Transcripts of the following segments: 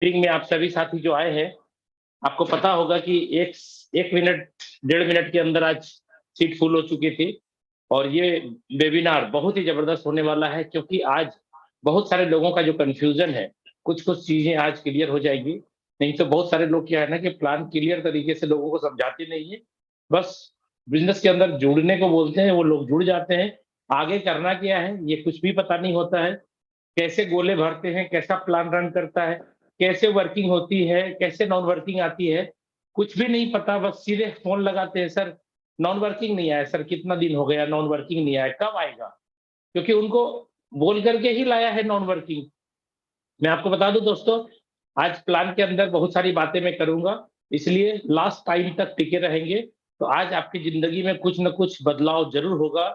Meeting में आप सभी साथी जो आए हैं, आपको पता होगा कि एक मिनट 1.5 मिनट के अंदर आज सीट फुल हो चुकी थी। और ये वेबिनार बहुत ही जबरदस्त होने वाला है, क्योंकि आज बहुत सारे लोगों का जो कंफ्यूजन है, कुछ कुछ चीजें आज क्लियर हो जाएगी। नहीं तो बहुत सारे लोग क्या है ना कि प्लान क्लियर तरीके से लोगों को समझाते नहीं है, बस बिजनेस के अंदर जुड़ने को बोलते हैं, वो लोग जुड़ जाते हैं। आगे करना क्या है ये कुछ भी पता नहीं होता है, कैसे गोले भरते हैं, कैसा प्लान रन करता है, कैसे वर्किंग होती है, कैसे नॉन वर्किंग आती है, कुछ भी नहीं पता। बस सीधे फोन लगाते हैं, सर नॉन वर्किंग नहीं आया, सर कितना दिन हो गया नॉन वर्किंग नहीं आया, कब आएगा? क्योंकि उनको बोल करके ही लाया है नॉन वर्किंग। मैं आपको बता दूं दोस्तों, आज प्लान के अंदर बहुत सारी बातें मैं करूंगा, इसलिए लास्ट टाइम तक टिके रहेंगे। तो आज आपकी जिंदगी में कुछ न कुछ बदलाव जरूर होगा।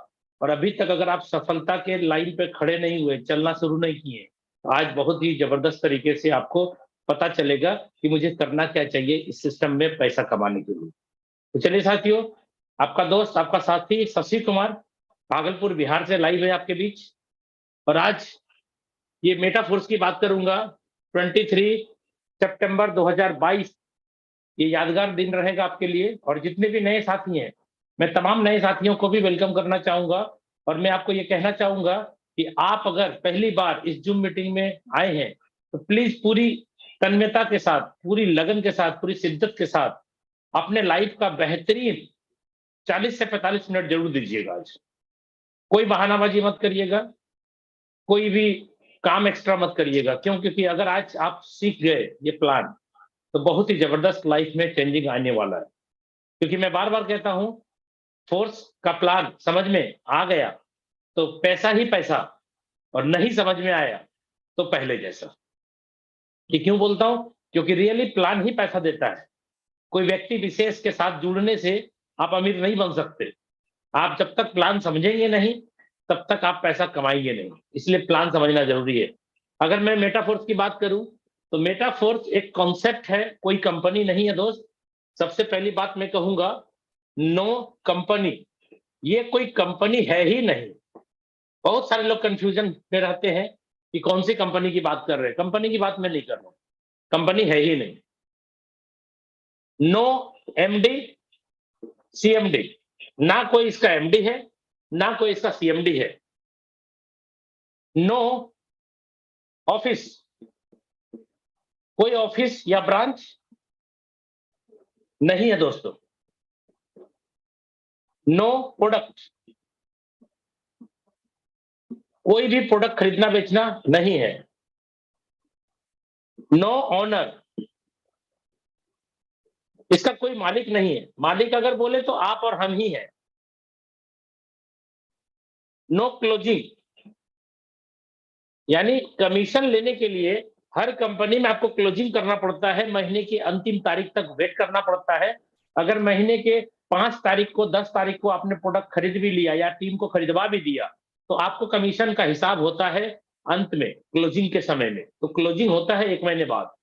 और अभी तक अगर आप सफलता के लाइन पे खड़े नहीं हुए, चलना शुरू नहीं किए, तो आज बहुत ही जबरदस्त तरीके से आपको पता चलेगा कि मुझे करना क्या चाहिए इस सिस्टम में पैसा कमाने के लिए। तो चलिए साथियों, आपका दोस्त, आपका साथी शशि कुमार भागलपुर बिहार से लाइव है आपके बीच। और आज ये मेटाफोर्स की बात करूंगा। 23 सितंबर 2022, ये यादगार दिन रहेगा आपके लिए। और जितने भी नए साथी हैं, मैं तमाम नए साथियों को भी वेलकम करना चाहूंगा। और मैं आपको ये कहना चाहूंगा कि आप अगर पहली बार इस जूम मीटिंग में आए हैं, तो प्लीज पूरी तन्मयता के साथ, पूरी लगन के साथ, पूरी शिद्दत के साथ अपने लाइफ का बेहतरीन 40 से 45 मिनट जरूर दीजिएगा आज। कोई बहानाबाजी मत करिएगा, कोई भी काम एक्स्ट्रा मत करिएगा। क्यों? क्योंकि अगर आज आप सीख गए ये प्लान, तो बहुत ही जबरदस्त लाइफ में चेंजिंग आने वाला है। क्योंकि मैं बार बार कहता हूं, फोर्स का प्लान समझ में आ गया तो पैसा ही पैसा, और नहीं समझ में आया तो पहले जैसा। ये क्यों बोलता हूं? क्योंकि रियली प्लान ही पैसा देता है। कोई व्यक्ति विशेष के साथ जुड़ने से आप अमीर नहीं बन सकते। आप जब तक प्लान समझेंगे नहीं, तब तक आप पैसा कमाएंगे नहीं। इसलिए प्लान समझना जरूरी है। अगर मैं मेटाफोर्स की बात करूं, तो मेटाफोर्स एक कॉन्सेप्ट है, कोई कंपनी नहीं है दोस्त। सबसे पहली बात मैं कहूंगा, नो कंपनी, ये कोई कंपनी है ही नहीं। बहुत सारे लोग कंफ्यूजन में रहते हैं कि कौन सी कंपनी की बात कर रहे हैं। कंपनी की बात मैं नहीं कर रहा हूं, कंपनी है ही नहीं। नो एमडी सीएमडी, ना कोई इसका एमडी है, ना कोई इसका सीएमडी है। नो ऑफिस, कोई ऑफिस या ब्रांच नहीं है दोस्तों। नो प्रोडक्ट, कोई भी प्रोडक्ट खरीदना बेचना नहीं है। नो ओनर, इसका कोई मालिक नहीं है। मालिक अगर बोले तो आप और हम ही हैं। नो क्लोजिंग, यानी कमीशन लेने के लिए हर कंपनी में आपको क्लोजिंग करना पड़ता है, महीने की अंतिम तारीख तक वेट करना पड़ता है। अगर महीने के 5 तारीख को, 10 तारीख को आपने प्रोडक्ट खरीद भी लिया या टीम को खरीदवा भी दिया, तो आपको कमीशन का हिसाब होता है अंत में, क्लोजिंग के समय में। तो क्लोजिंग होता है 1 महीने बाद।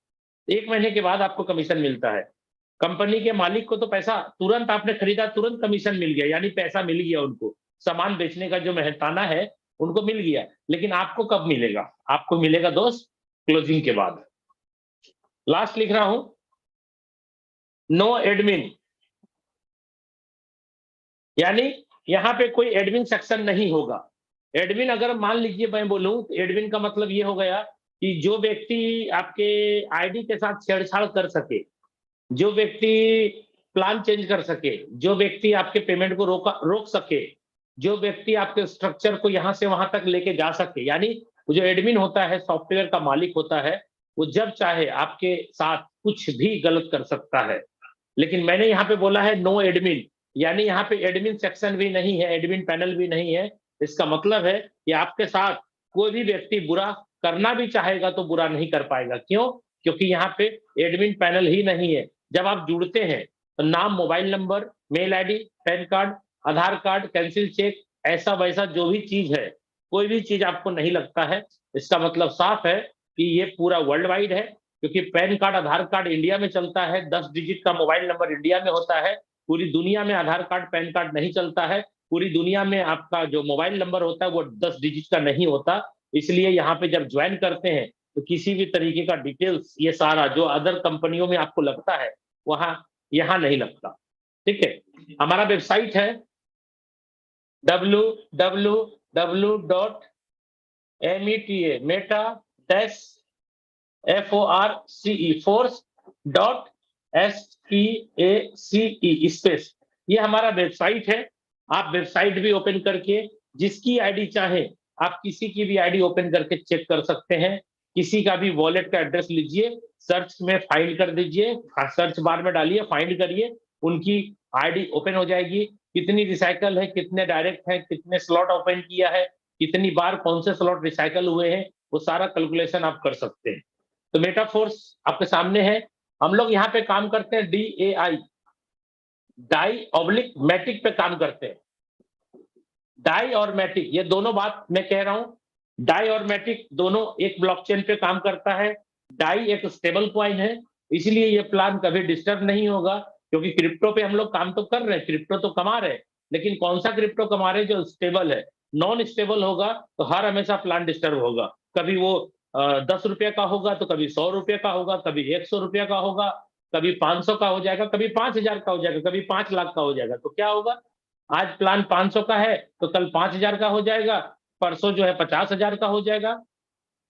1 महीने के बाद आपको कमीशन मिलता है। कंपनी के मालिक को तो पैसा तुरंत, आपने खरीदा तुरंत कमीशन मिल गया, यानी पैसा मिल गया उनको। सामान बेचने का जो मेहनताना है उनको मिल गया। लेकिन आपको कब मिलेगा? आपको मिलेगा दोस्त क्लोजिंग के बाद। लास्ट लिख रहा हूं, नो एडमिन, यानी यहां पे कोई एडमिन सेक्शन नहीं होगा। एडमिन अगर मान लीजिए मैं बोलूं, तो एडमिन का मतलब ये हो गया कि जो व्यक्ति आपके आईडी के साथ छेड़छाड़ कर सके, जो व्यक्ति प्लान चेंज कर सके, जो व्यक्ति आपके पेमेंट को रोक सके, जो व्यक्ति आपके स्ट्रक्चर को यहां से वहां तक लेके जा सके, यानी वो जो एडमिन होता है, सॉफ्टवेयर का मालिक होता है, वो जब चाहे आपके साथ कुछ भी गलत कर सकता है। लेकिन मैंने यहाँ पे बोला है नो एडमिन, यानी यहाँ पे एडमिन सेक्शन भी नहीं है, एडमिन पैनल भी नहीं है। इसका मतलब है कि आपके साथ कोई भी व्यक्ति बुरा करना भी चाहेगा तो बुरा नहीं कर पाएगा। क्यों? क्योंकि यहाँ पे एडमिन पैनल ही नहीं है। जब आप जुड़ते हैं तो नाम, mobile number, mail ID, PAN card, Aadhaar card, cancel cheque, ऐसा वैसा जो भी चीज है, कोई भी चीज आपको नहीं लगता है। इसका मतलब साफ है कि ये पूरा वर्ल्ड वाइड है। क्योंकि pan card, Aadhaar card India में चलता है, 10 डिजिट का मोबाइल नंबर इंडिया में होता है। पूरी दुनिया में आधार कार्ड, पैन कार्ड नहीं चलता है। पूरी दुनिया में आपका जो मोबाइल नंबर होता है वो 10 डिजिट का नहीं होता। इसलिए यहाँ पे जब ज्वाइन करते हैं तो किसी भी तरीके का डिटेल्स ये सारा जो अदर कंपनियों में आपको लगता है वहां यहाँ नहीं लगता। ठीक है, हमारा वेबसाइट है www.meta-force.space स्पेस, ये हमारा वेबसाइट है। आप वेबसाइट भी ओपन करके जिसकी आईडी चाहे आप किसी की भी आईडी ओपन करके चेक कर सकते हैं। किसी का भी वॉलेट का एड्रेस लीजिए, सर्च में फाइंड कर दीजिए, सर्च बार में डालिए, फाइंड करिए, उनकी आईडी ओपन हो जाएगी। कितनी रिसाइकल है, कितने डायरेक्ट है, कितने स्लॉट ओपन किया है, कितनी बार कौन से स्लॉट रिसाइकल हुए हैं, वो सारा कैलकुलेशन आप कर सकते हैं। तो मेटाफोर्स आपके सामने है। हम लोग यहाँ पे काम करते हैं DAI, डाई ऑब्लिक मैटिक पे काम करते हैं। डाई और मैटिक ये दोनों बात मैं कह रहा हूं, डाई और मैटिक दोनों एक ब्लॉकचेन पे काम करता है। डाई एक स्टेबल कॉइन है, इसलिए ये प्लान कभी डिस्टर्ब नहीं होगा, क्योंकि क्रिप्टो पे हम लोग काम तो कर रहे हैं, क्रिप्टो तो कमा रहे हैं, लेकिन कौन सा क्रिप्टो कमा रहे हैं जो स्टेबल है। नॉन स्टेबल होगा तो हर हमेशा प्लान डिस्टर्ब होगा। कभी वो 10 रुपये का होगा तो कभी 100 रुपये का होगा, कभी 100 रुपये का होगा, कभी 500 का हो जाएगा, कभी 5000 का हो जाएगा, कभी 5 लाख का हो जाएगा। तो क्या होगा, आज प्लान 500 का है तो कल 5000 का हो जाएगा, परसों जो है 50,000 का हो जाएगा।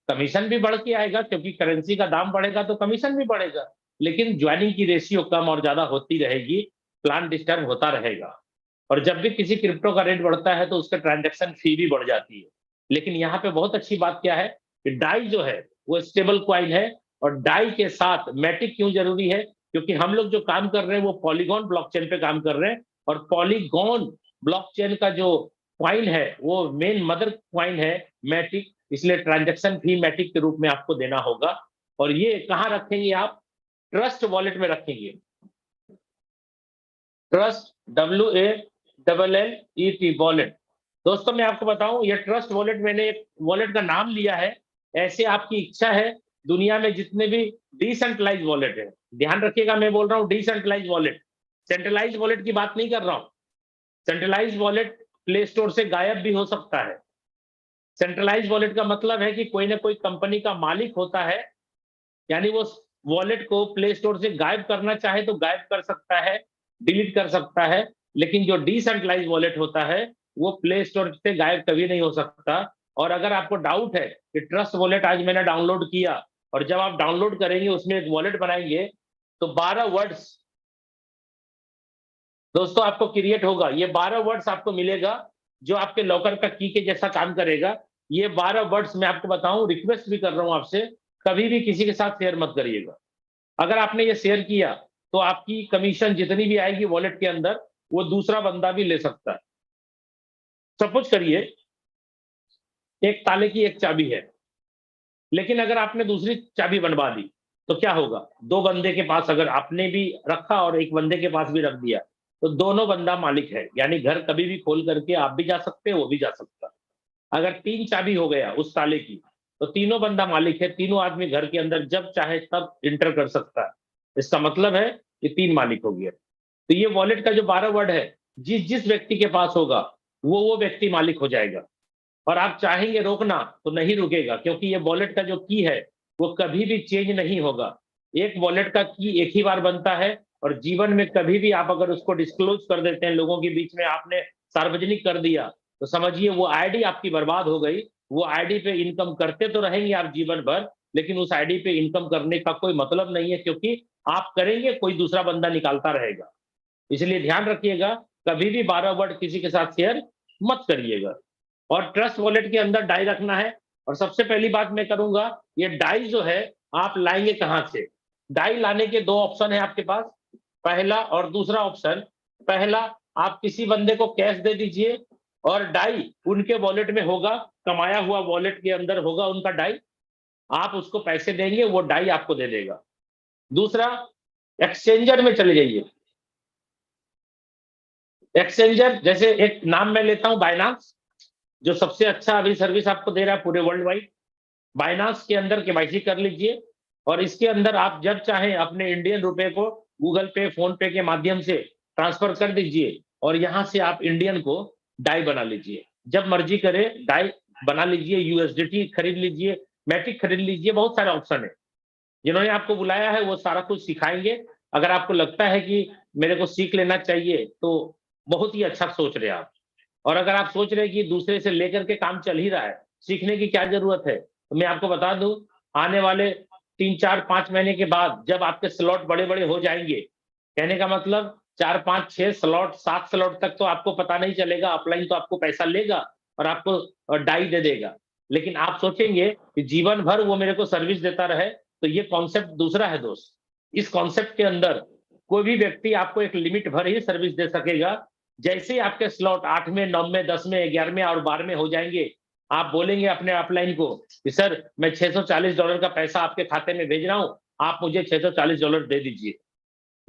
कमीशन भी बढ़ के आएगा, क्योंकि करेंसी का दाम बढ़ेगा तो कमीशन भी बढ़ेगा, लेकिन ज्वाइनिंग की रेशियो कम और ज्यादा होती रहेगी, प्लान डिस्टर्ब होता रहेगा। और जब भी किसी क्रिप्टो का रेट बढ़ता है तो उसका ट्रांजैक्शन फी भी बढ़ जाती है। लेकिन यहाँ पे बहुत अच्छी बात क्या है कि डाई जो है वो स्टेबल कॉइन है, और डाई के साथ मैटिक क्यों जरूरी है, क्योंकि हम लोग जो काम कर रहे हैं वो पॉलीगॉन ब्लॉकचेन पे काम कर रहे हैं, और पॉलीगॉन ब्लॉकचेन का जो क्वाइन है वो मेन मदर क्वाइन है मैटिक, इसलिए ट्रांजैक्शन फी मैटिक के रूप में आपको देना होगा। और ये कहाँ रखेंगे आप, ट्रस्ट वॉलेट में रखेंगे। Trust WALLET wallet. दोस्तों मैं आपको बताऊं, ये ट्रस्ट वॉलेट मैंने एक वॉलेट का नाम लिया है, ऐसे आपकी इच्छा है दुनिया में जितने भी डिसेंट्रलाइज वॉलेट है, ध्यान रखिएगा मैं बोल रहा हूं डिसेंट्रलाइज वॉलेट, सेंट्रलाइज वॉलेट की बात नहीं कर रहा हूं। सेंट्रलाइज वॉलेट प्ले स्टोर से गायब भी हो सकता है। सेंट्रलाइज वॉलेट का मतलब है कि कोई ना कोई कंपनी का मालिक होता है, यानी वो वॉलेट को प्ले स्टोर से गायब करना चाहे तो गायब कर सकता है, डिलीट कर सकता है। लेकिन जो डिसेंट्रलाइज वॉलेट होता है वो प्ले स्टोर से गायब कभी नहीं हो सकता। और अगर आपको डाउट है कि ट्रस्ट वॉलेट आज मैंने डाउनलोड किया, और जब आप डाउनलोड करेंगे उसमें एक वॉलेट बनाएंगे तो 12 वर्ड्स दोस्तों आपको क्रिएट होगा। ये 12 वर्ड्स आपको मिलेगा जो आपके लॉकर का की के जैसा काम करेगा। ये 12 वर्ड्स मैं आपको बताऊं, रिक्वेस्ट भी कर रहा हूं आपसे, कभी भी किसी के साथ शेयर मत करिएगा। अगर आपने ये शेयर किया तो आपकी कमीशन जितनी भी आएगी वॉलेट के अंदर वो दूसरा बंदा भी ले सकता है। सपोज करिए एक ताले की एक चाबी है, लेकिन अगर आपने दूसरी चाबी बनवा दी तो क्या होगा, दो बंदे के पास अगर आपने भी रखा और एक बंदे के पास भी रख दिया तो दोनों बंदा मालिक है, यानी घर कभी भी खोल करके आप भी जा सकते हैं, वो भी जा सकता है। अगर 3 चाबी हो गया उस ताले की तो तीनों बंदा मालिक है, तीनों आदमी घर के अंदर जब चाहे तब इंटर कर सकता है। इसका मतलब है कि 3 मालिक हो गया। तो ये वॉलेट का जो 12 वर्ड है, जिस जिस व्यक्ति के पास होगा वो व्यक्ति मालिक हो जाएगा। और आप चाहेंगे रोकना तो नहीं रुकेगा, क्योंकि ये वॉलेट का जो की है वो कभी भी चेंज नहीं होगा। एक वॉलेट का की एक ही बार बनता है, और जीवन में कभी भी आप अगर उसको डिस्क्लोज कर देते हैं, लोगों के बीच में आपने सार्वजनिक कर दिया, तो समझिए वो आईडी आपकी बर्बाद हो गई। वो आईडी पे इनकम करते तो रहेंगे आप जीवन भर, लेकिन उस आईडी पे इनकम करने का कोई मतलब नहीं है, क्योंकि आप करेंगे कोई दूसरा बंदा निकालता रहेगा। इसलिए ध्यान रखिएगा, कभी भी 12 वर्ड किसी के साथ शेयर मत करिएगा। और ट्रस्ट वॉलेट के अंदर डाई रखना है। और सबसे पहली बात मैं करूंगा, ये डाई जो है आप लाएंगे कहां से। डाई लाने के 2 ऑप्शन है आपके पास, पहला और दूसरा ऑप्शन। पहला, आप किसी बंदे को कैश दे दीजिए और डाई उनके वॉलेट में होगा, कमाया हुआ वॉलेट के अंदर होगा उनका डाई, आप उसको पैसे देंगे वो डाई आपको दे देगा। दूसरा, एक्सचेंजर में चले जाइए। एक्सचेंजर जैसे एक नाम मैं लेता हूं बाइनांस, जो सबसे अच्छा अभी सर्विस आपको दे रहा है पूरे वर्ल्ड वाइड। बाइनांस के अंदर केवाईसी कर लीजिए, और इसके अंदर आप जब चाहें अपने इंडियन रुपए को गूगल पे, फोन पे के माध्यम से ट्रांसफर कर दीजिए, और यहां से आप इंडियन को डाई बना लीजिए। जब मर्जी करे डाई बना लीजिए, यूएसडीटी खरीद लीजिए, मैटिक खरीद लीजिए, बहुत सारे ऑप्शन है। जिन्होंने आपको बुलाया है वो सारा कुछ सिखाएँगे। अगर आपको लगता है कि मेरे को सीख लेना चाहिए, तो बहुत ही अच्छा सोच रहे हैं आप। और अगर आप सोच रहे हैं कि दूसरे से लेकर के काम चल ही रहा है, सीखने की क्या ज़रूरत है? तो मैं आपको बता दूँ, आने वाले 3, 4, 5 महीने के बाद जब आपके स्लॉट बड़े-बड़े हो जाएँगे, कहने का मतलब 4, 5, 6 स्लॉट, 7 स्लॉट तक तो आपको पता नहीं चलेगा, अपलाइन तो आपको पैसा लेगा और आपको डाई दे देगा। लेकिन आप सोचेंगे कि जीवन भर वो मेरे को सर्विस देता रहे, तो ये कॉन्सेप्ट दूसरा है दोस्त। इस कॉन्सेप्ट के अंदर कोई भी व्यक्ति आपको एक लिमिट भर ही सर्विस दे सकेगा। जैसे ही आपके स्लॉट 8वें, 9वें, 10वें, 11वें और 12वें हो जाएँगे, आप बोलेंगे अपने अपलाइन को कि सर मैं $640 का पैसा आपके खाते में भेज रहा हूँ, आप मुझे $640 दे दीजिए।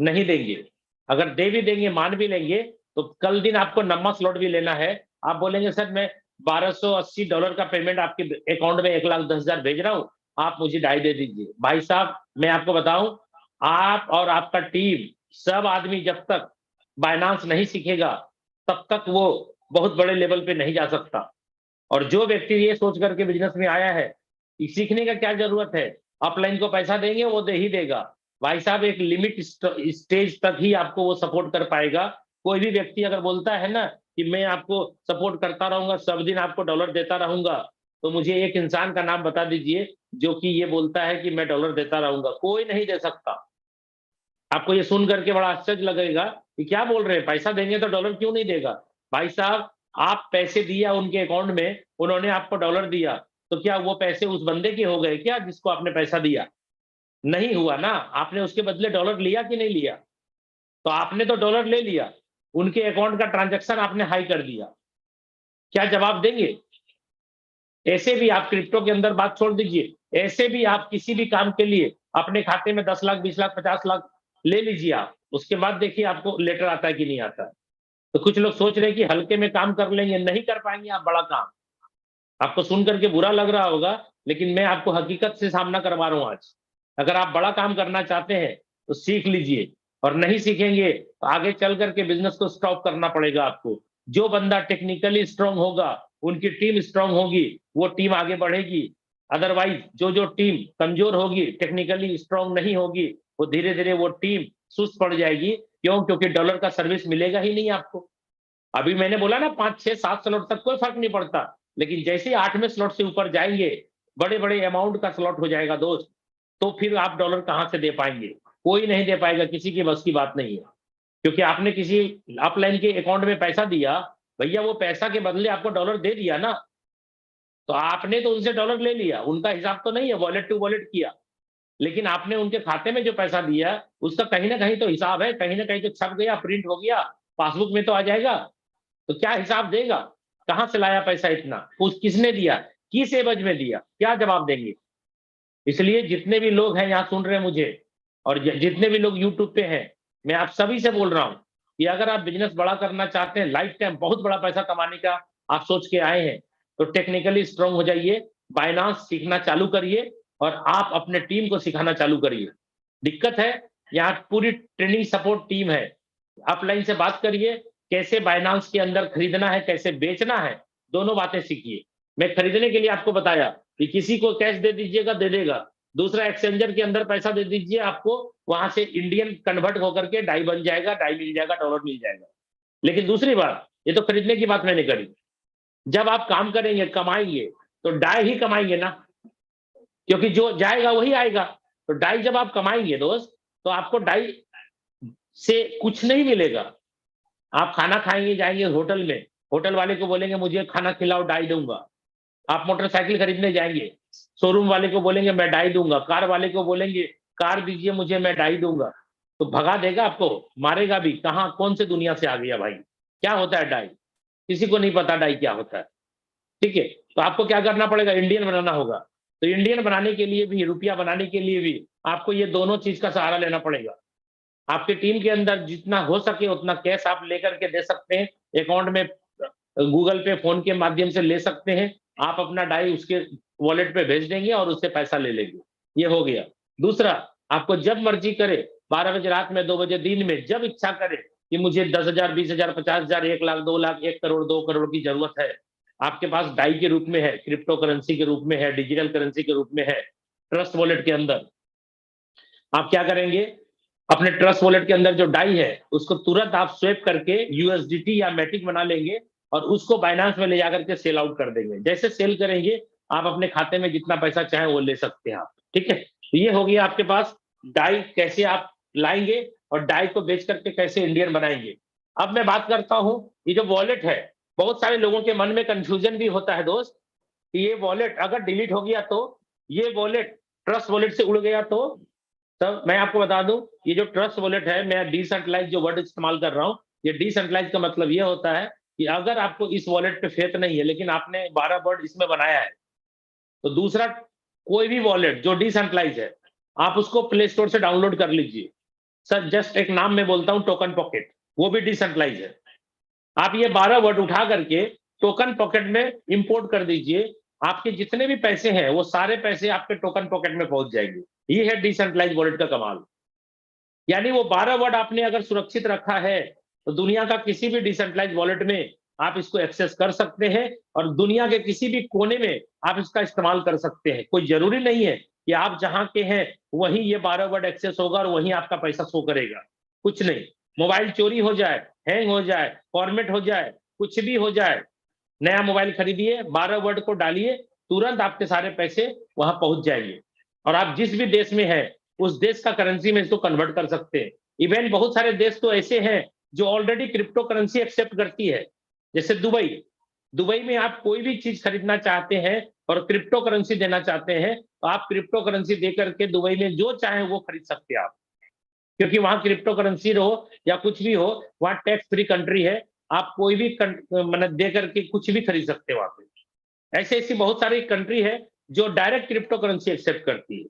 नहीं देंगे। अगर दे भी देंगे, मान भी लेंगे, तो कल दिन आपको नम्मा स्लॉट भी लेना है। आप बोलेंगे सर मैं $1280 का पेमेंट आपके अकाउंट में 1,10,000 भेज रहा हूँ, आप मुझे ढाई दे दीजिए। भाई साहब मैं आपको बताऊँ, आप और आपका टीम सब आदमी जब तक बायनांस नहीं सीखेगा, तब तक वो बहुत बड़े लेवल पे नहीं जा सकता। और जो व्यक्ति ये सोच करके बिज़नेस में आया है, कि सीखने का क्या ज़रूरत है? अपलाइन को पैसा देंगे, वो दे ही देगा। भाई साहब एक लिमिट स्टेज तक ही आपको वो सपोर्ट कर पाएगा। कोई भी व्यक्ति अगर बोलता है ना कि मैं आपको सपोर्ट करता रहूँगा, सब दिन आपको डॉलर देता रहूँगा, तो मुझे एक इंसान का नाम बता दीजिए, जो कि ये बोलता है कि मैं डॉलर देता रहूँगा। कोई नहीं दे सकता। आपको ये सुन करके बड़ा आश्चर्य लगेगा कि क्या बोल रहे हैं, पैसा देंगे तो डॉलर क्यों नहीं देगा? भाई साहब, आप पैसे दिया उनके अकाउंट में, उन्होंने आपको डॉलर दिया, तो क्या वो पैसे उस बंदे के हो गए क्या जिसको आपने पैसा दिया? नहीं हुआ ना, आपने उसके बदले डॉलर लिया कि नहीं लिया? तो आपने तो डॉलर ले लिया, उनके अकाउंट का ट्रांज़ैक्शन आपने हाई कर दिया। क्या जवाब देंगे? ऐसे भी आप क्रिप्टो के अंदर बात छोड़ दीजिए, ऐसे भी आप किसी भी काम के लिए अपने खाते में 10 लाख, 20 लाख, 50 लाख ले लीजिए आप, उसके बाद देखिए आपको लेटर आता है कि नहीं आता है। तो कुछ लोग सोच रहे हैं कि हल्के में काम कर लेंगे, नहीं कर पाएँगे आप बड़ा काम। आपको सुन कर के बुरा लग रहा होगा, लेकिन मैं आपको हकीकत से सामना करवा रहा हूँ आज। अगर आप बड़ा काम करना चाहते हैं, तो सीख लीजिए और नहीं सीखेंगे, तो आगे चल कर के बिज़नेस को स्टॉप करना पड़ेगा आपको। जो बंदा टेक्निकली स्ट्रॉन्ग होगा, उनकी टीम स्ट्रॉन्ग होगी, वो टीम आगे बढ़ेगी। अदरवाइज़ जो टीम कमज़ोर होगी, टेक्निकली स्ट्रॉन्ग नहीं होगी, वो धीरे-धीरे वो टीम सुस्त पड़ जाएगी। क्यों? क्योंकि डॉलर का सर्विस मिलेगा ही नहीं आपको। अभी मैंने बोला ना 5, 6, 7 स्लॉट तक कोई फ़र्क नहीं पड़ता। लेकिन जैसे ही 8वें स्लॉट से ऊपर जाएँगे, बड़े-बड़े अमाउंट का स्लॉट हो जाएगा दोस्त, तो फिर आप डॉलर कहाँ से दे पाएँगे? कोई नहीं दे पाएगा, किसी के बस की बात नहीं है। क्योंकि आपने किसी अपलाइन के अकाउंट में पैसा दिया, भैया वो पैसा के बदले आपको डॉलर दे दिया ना, तो आपने तो उनसे डॉलर ले लिया, उनका हिसाब तो नहीं है, वॉलेट टू वॉलेट किया। लेकिन आपने उनके खाते में जो पैसा दिया, उसका कहीं न कहीं तो हिसाब है, कहीं न कहीं तो छप गया, प्रिंट हो गया, पासबुक में तो आ जाएगा। तो क्या हिसाब देगा? कहाँ से लाया पैसा इतना? किसने दिया? किस एवज में दिया? क्या जवाब देंगे? इसलिए जितने भी लोग हैं यहाँ सुन रहे हैं मुझे और जितने भी लोग यूट्यूब पे हैं, मैं आप सभी से बोल रहा हूँ कि अगर आप बिज़नेस बड़ा करना चाहते हैं, लाइफ टाइम बहुत बड़ा पैसा कमाने का आप सोच के आए हैं, तो टेक्निकली स्ट्रॉन्ग हो जाइए, बायनांस सीखना चालू करिए और आप अपने टीम को सिखाना चालू करिए। दिक्कत है, यहाँ पूरी ट्रेनिंग सपोर्ट टीम है। अपलाइन से बात करिए, कैसे बायनांस के अंदर खरीदना है, कैसे बेचना है, दोनों बातें सीखिए। मैं खरीदने के लिए आपको बताया कि किसी को कैश दे दीजिएगा, दे देगा। दूसरा एक्सचेंजर के अंदर पैसा दे दीजिए, आपको वहाँ से इंडियन कन्वर्ट होकर के डाई बन जाएगा, डाई मिल जाएगा, डॉलर मिल जाएगा। लेकिन दूसरी बात, ये तो खरीदने की बात मैंने करी। जब आप काम करेंगे, कमाएँगे, तो डाई ही कमाएँगे ना, क्योंकि जो जाएगा वही आएगा। तो डाई जब आप कमाएँगे दोस्त, तो आपको डाई से कुछ नहीं मिलेगा। आप खाना खाएँगे, जाएँगे होटल में, होटल वाले को बोलेंगे मुझे खाना खिलाओ, डाई दूँगा। आप मोटरसाइकिल खरीदने जाएँगे, शोरूम वाले को बोलेंगे मैं डाई दूँगा, कार वाले को बोलेंगे कार दीजिए मुझे मैं डाई दूँगा। तो भगा देगा आपको, मारेगा भी, कहाँ कौन से दुनिया से आ गया भाई? क्या होता है डाई? किसी को नहीं पता डाई क्या होता है, ठीक है? तो आपको क्या करना पड़ेगा? इंडियन बनाना होगा। तो इंडियन बनाने के लिए भी, रुपया बनाने के लिए भी आपको ये दोनों चीज़ का सहारा लेना पड़ेगा। आपकी टीम के अंदर जितना हो सके उतना कैश आप लेकर के दे सकते हैं, अकाउंट में गूगल पे, फ़ोन के माध्यम से ले सकते हैं। आप अपना डाई उसके वॉलेट पे भेज देंगे और उससे पैसा ले लेंगे। ये हो गया। दूसरा, आपको जब मर्ज़ी करे 12 बजे रात में, 2 बजे दिन में, जब इच्छा करे कि मुझे 10,000, 20,000, 50,000, 1 लाख, 2 लाख, 1 करोड़, 2 करोड़ की ज़रूरत है, आपके पास डाई के रूप में है, क्रिप्टो करेंसी के रूप में है, डिजिटल करेंसी के रूप में है, ट्रस्ट वॉलेट के अंदर। आप क्या करेंगे, अपने ट्रस्ट वॉलेट के अंदर जो डाई है उसको तुरंत आप स्वेप करके यूएसडीटी या मैटिक बना लेंगे और उसको बाइनांस में ले जाकर के सेल आउट कर देंगे। जैसे सेल करेंगे आप अपने खाते में जितना पैसा चाहे वो ले सकते हैं आप, ठीक है। तो ये हो गया आपके पास डाई कैसे आप लाएंगे और डाई को बेच करके कैसे इंडियन बनाएंगे। अब मैं बात करता हूं, ये जो वॉलेट है, बहुत सारे लोगों के मन में कंफ्यूजन भी होता है दोस्त कि ये वॉलेट अगर डिलीट हो गया तो, ये वॉलेट ट्रस्ट वॉलेट से उड़ गया तो। तब मैं आपको बता दूं, ये जो ट्रस्ट वॉलेट है, मैं डिसेंट्रलाइज जो वर्ड इस्तेमाल कर रहा हूं, ये डिसेंट्रलाइज का मतलब ये होता है कि अगर आपको इस वॉलेट पे फेथ नहीं है लेकिन आपने 12 वर्ड इसमें बनाया है, तो दूसरा कोई भी वॉलेट जो डिसेंट्रलाइज है आप उसको प्ले स्टोर से डाउनलोड कर लीजिए। सर जस्ट एक नाम मैं बोलता हूं, टोकन पॉकेट, वो भी डिसेंट्रलाइज है। आप ये 12 वर्ड उठा करके टोकन पॉकेट में इंपोर्ट कर दीजिए, आपके जितने भी पैसे हैं वो सारे पैसे आपके टोकन पॉकेट में पहुंच जाएंगे। ये है डिसेंट्रलाइज वॉलेट का कमाल। यानी वो 12 वर्ड आपने अगर सुरक्षित रखा है तो दुनिया का किसी भी डिसेंट्रलाइज वॉलेट में आप इसको एक्सेस कर सकते हैं और दुनिया के किसी भी कोने में आप इसका इस्तेमाल कर सकते हैं। कोई जरूरी नहीं है कि आप जहां के हैं वहीं ये 12 वर्ड एक्सेस होगा और वहीं आपका पैसा शो करेगा, कुछ नहीं। मोबाइल चोरी हो जाए, हैंग हो जाए, फॉर्मेट हो जाए, कुछ भी हो जाए, नया मोबाइल खरीदिए, 12 वर्ड को डालिए, तुरंत आपके सारे पैसे वहां पहुंच जाएंगे और आप जिस भी देश में हैं उस देश का करेंसी में इसको कन्वर्ट कर सकते हैं। इवन बहुत सारे देश तो ऐसे हैं जो ऑलरेडी क्रिप्टो करेंसी एक्सेप्ट करती है, जैसे दुबई। दुबई में आप कोई भी चीज खरीदना चाहते हैं और क्रिप्टो करेंसी देना चाहते हैं तो आप क्रिप्टो करेंसी दे करके दुबई में जो चाहे वो खरीद सकते हैं आप, क्योंकि वहां क्रिप्टो करेंसी हो या कुछ भी हो, वहां टैक्स फ्री कंट्री है, आप कोई भी मतलब दे करके कुछ भी खरीद सकते हो वहां पे। ऐसे ऐसी बहुत सारी कंट्री है जो डायरेक्ट क्रिप्टो करेंसी एक्सेप्ट करती है,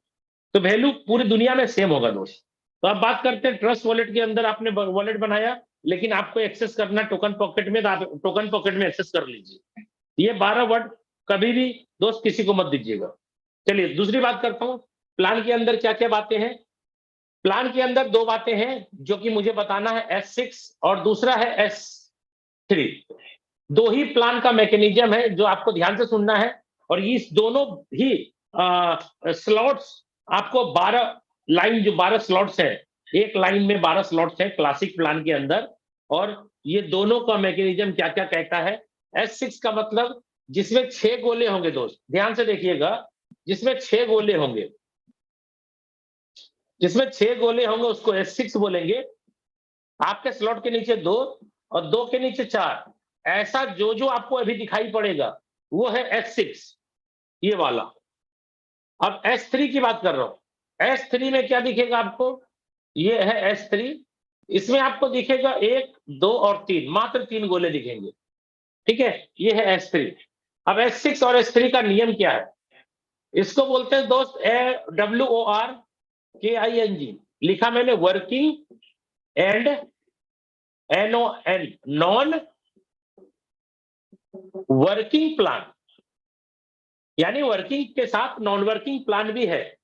तो वैल्यू पूरी दुनिया में सेम होगा दोस्त। तो अब बात करते हैं ट्रस्ट वॉलेट के अंदर आपने वॉलेट बनाया लेकिन आपको एक्सेस करना टोकन पॉकेट में, तो आप टोकन पॉकेट में एक्सेस कर लीजिए। ये 12 वर्ड कभी भी दोस्त किसी को मत दीजिएगा। चलिए दूसरी बात करता हूं, प्लान के अंदर क्या क्या बातें हैं। प्लान के अंदर दो बातें हैं जो कि मुझे बताना है, S6 और दूसरा है S3। दो ही प्लान का मैकेनिज्म है जो आपको ध्यान से सुनना है और इस दोनों ही स्लॉट्स आपको 12 लाइन, जो 12 स्लॉट्स है, एक लाइन में 12 स्लॉट्स है क्लासिक प्लान के अंदर। और ये दोनों का मैकेनिज्म क्या क्या कहता है। S6 का मतलब जिसमें 6 गोले होंगे दोस्त, ध्यान से देखिएगा, जिसमें 6 गोले होंगे, जिसमें 6 गोले होंगे उसको S6 बोलेंगे। आपके स्लॉट के नीचे 2 और 2 के नीचे 4, ऐसा जो जो आपको अभी दिखाई पड़ेगा वो है S6, ये वाला। अब S3 की बात कर रहा हूं, S3 में क्या दिखेगा आपको, ये है S3, इसमें आपको दिखेगा 1, 2 और 3, मात्र 3 गोले दिखेंगे, ठीक है, ये है S3। अब S6 और S3 का नियम क्या है, इसको बोलते हैं दोस्त WORKING, लिखा मैंने working and NON, non working plan, यानी वर्किंग के साथ नॉन वर्किंग प्लान भी है।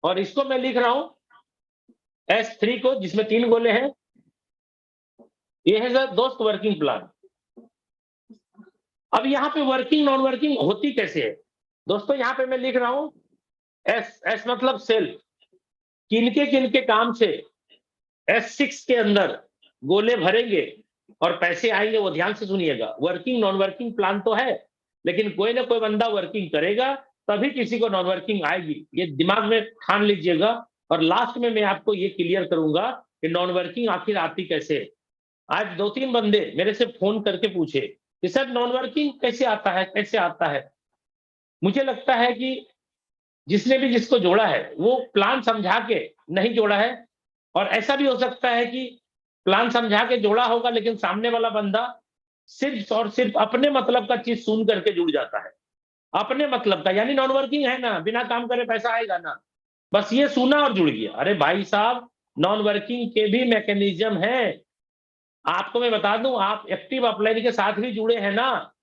और इसको मैं लिख रहा हूं S3 को, जिसमें 3 गोले हैं, ये है सर दोस्त वर्किंग प्लान। अब यहां पे वर्किंग नॉन वर्किंग होती कैसे है दोस्तों, यहां पे मैं लिख रहा हूं S मतलब सेल्फ, किनके काम से S6 के अंदर गोले भरेंगे और पैसे आएंगे, वो ध्यान से सुनिएगा। वर्किंग नॉन वर्किंग प्लान तो है, लेकिन कोई ना कोई बंदा वर्किंग करेगा तभी किसी को नॉन वर्किंग आएगी, ये दिमाग में ठान लीजिएगा। और लास्ट में मैं आपको ये क्लियर करूंगा कि नॉन वर्किंग आखिर आती कैसे है। आज 2-3 बंदे मेरे से फोन करके पूछे कि सर नॉन वर्किंग कैसे आता है, कैसे आता है। मुझे लगता है कि जिसने भी जिसको जोड़ा है वो प्लान समझा के नहीं जोड़ा है, और ऐसा भी हो सकता है कि प्लान समझा के जोड़ा होगा लेकिन सामने वाला बंदा सिर्फ और सिर्फ अपने मतलब का चीज सुन करके जुड़ जाता है, अपने मतलब का, यानी नॉन वर्किंग है ना, बिना काम करे पैसा आएगा ना, बस ये सुना और जुड़ गया। अरे भाई साहब, नॉन वर्किंग के भी मैकेनिज्म है, आपको मैं बता दूं, आप एक्टिव अपलाइन के साथ भी जुड़े हैं ना,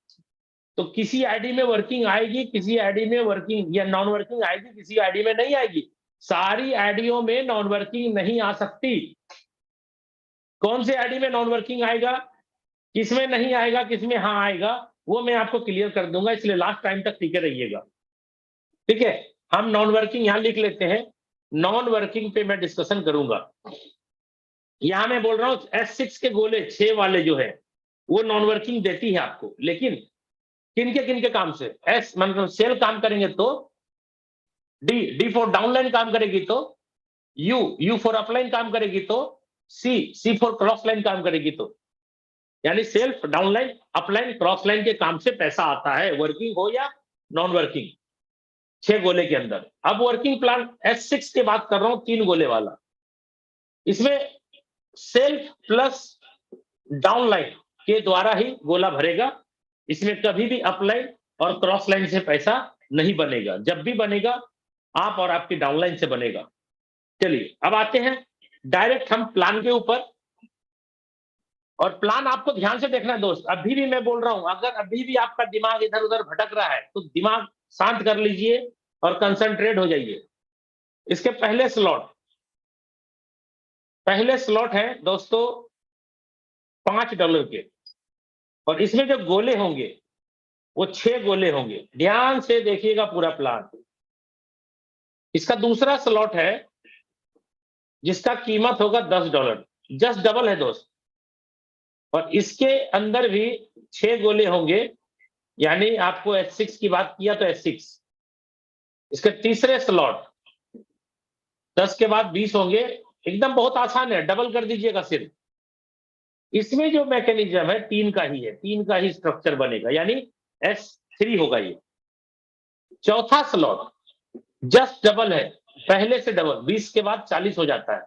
तो किसी आईडी में वर्किंग आएगी, किसी आईडी में वर्किंग या नॉन वर्किंग आएगी, किसी आईडी में नहीं आएगी। सारी आईडियों में नॉन वर्किंग नहीं आ सकती। कौन से आईडी में नॉन वर्किंग आएगा, किसमें नहीं आएगा, किसमें हाँ आएगा, वो मैं आपको क्लियर कर दूंगा, इसलिए लास्ट टाइम तक टिके रहिएगा। ठीक है, हम नॉन वर्किंग यहां लिख लेते हैं, नॉन वर्किंग पे मैं डिस्कशन करूंगा। यहां मैं बोल रहा हूं S6 के गोले 6 वाले जो है वो नॉन वर्किंग देती है आपको, लेकिन किन के काम से? एस मतलब सेल काम करेंगे तो डी फॉर डाउनलाइन काम करेगी तो यू फॉर अपलाइन काम करेगी तो सी फॉर क्रॉस लाइन काम करेगी तो, यानी self downline upline cross line के काम से पैसा आता है, वर्किंग हो या नॉन वर्किंग, 6 गोले के अंदर। अब वर्किंग प्लान S6 की बात कर रहा हूं, 3 गोले वाला। इसमें सेल्फ प्लस डाउनलाइन के द्वारा ही गोला भरेगा, इसमें कभी भी अपलाइन और क्रॉस लाइन से पैसा नहीं बनेगा, जब भी बनेगा आप और आपकी डाउनलाइन से बनेगा। चलिए अब आते हैं डायरेक्ट हम प्लान के ऊपर, और प्लान आपको ध्यान से देखना है दोस्त। अभी भी मैं बोल रहा हूं, अगर अभी भी आपका दिमाग इधर उधर भटक रहा है तो दिमाग शांत कर लीजिए और कंसंट्रेट हो जाइए। इसके पहले स्लॉट है दोस्तों $5 के, और इसमें जो गोले होंगे वो 6 गोले होंगे। ध्यान से देखिएगा पूरा प्लान। इसका दूसरा स्लॉट है जिसका कीमत होगा $10, जस्ट डबल है दोस्त, और इसके अंदर भी 6 गोले होंगे, यानी आपको S6 की बात किया तो S6। इसके तीसरे स्लॉट 10 के बाद 20 होंगे, एकदम बहुत आसान है, डबल कर दीजिएगा सिर्फ। इसमें जो मैकेनिज्म है 3 का ही है, 3 का ही स्ट्रक्चर बनेगा, यानी S3 होगा ये। चौथा स्लॉट जस्ट डबल है, पहले से डबल, 20 के बाद 40 हो जाता है।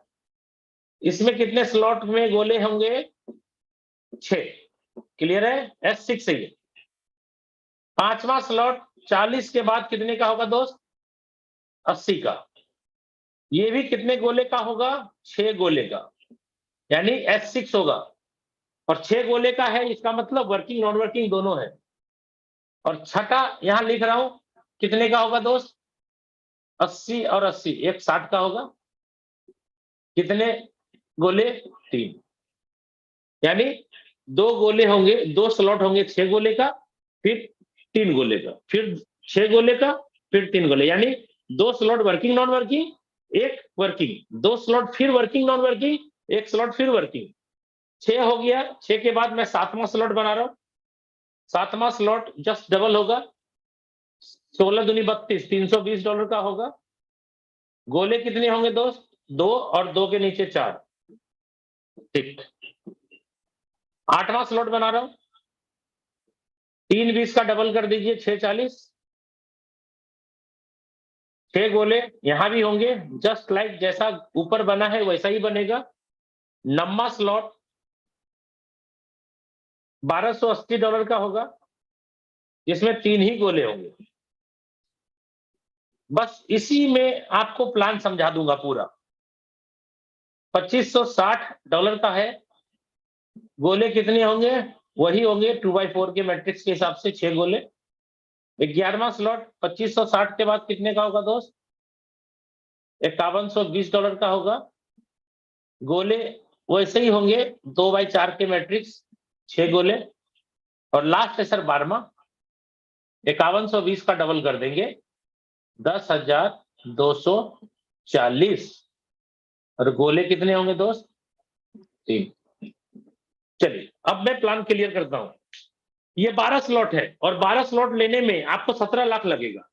इसमें कितने स्लॉट में गोले होंगे? 6। क्लियर है? S6 है ये। पांचवा स्लॉट 40 के बाद कितने का होगा दोस्त? 80 का। ये भी कितने गोले का होगा? 6 गोले का, यानी S6 होगा, और 6 गोले का है, इसका मतलब वर्किंग नॉन वर्किंग दोनों है। और छठा यहां लिख रहा हूं, कितने का होगा दोस्त? 80 और 80, एक 60 का होगा। कितने गोले? 3, यानी 2 गोले होंगे, 2 स्लॉट होंगे 6 गोले का, फिर 3 गोले का, फिर 6 गोले का, फिर 3 गोले, यानी 2 स्लॉट वर्किंग नॉन वर्किंग, एक वर्किंग, 2 स्लॉट फिर वर्किंग नॉन वर्किंग, एक स्लॉट फिर वर्किंग। 6 हो गया। 6 के बाद मैं 7वां स्लॉट बना रहा हूं। 7वां स्लॉट जस्ट डबल होगा, 16 दूनी 32, $320 का होगा। गोले कितने होंगे दोस्त? 2, और 2 के नीचे 4। ठीक। 8वां स्लॉट बना रहा हूं, 3 20 का डबल कर दीजिए, 6 40। 6 गोले यहां भी होंगे, जस्ट लाइक जैसा ऊपर बना है वैसा ही बनेगा। 9वां स्लॉट $1280 का होगा, जिसमें 3 ही गोले होंगे। बस इसी में आपको प्लान समझा दूंगा पूरा। $2560 का है। गोले कितने होंगे? वही होंगे 2x4 के मैट्रिक्स के हिसाब से 6 गोले। 11वां स्लॉट 2560 के बाद कितने का होगा दोस्त? $5120 का होगा। गोले वैसे ही होंगे 2x4 के मैट्रिक्स, 6 गोले। और लास्ट है सर 12वां, 5120 का डबल कर देंगे, 10,240। और गोले कितने होंगे दोस्त? 3। चलिए अब मैं प्लान क्लियर करता हूं। ये 12 स्लॉट है, और 12 स्लॉट लेने में आपको 17 लाख लगेगा।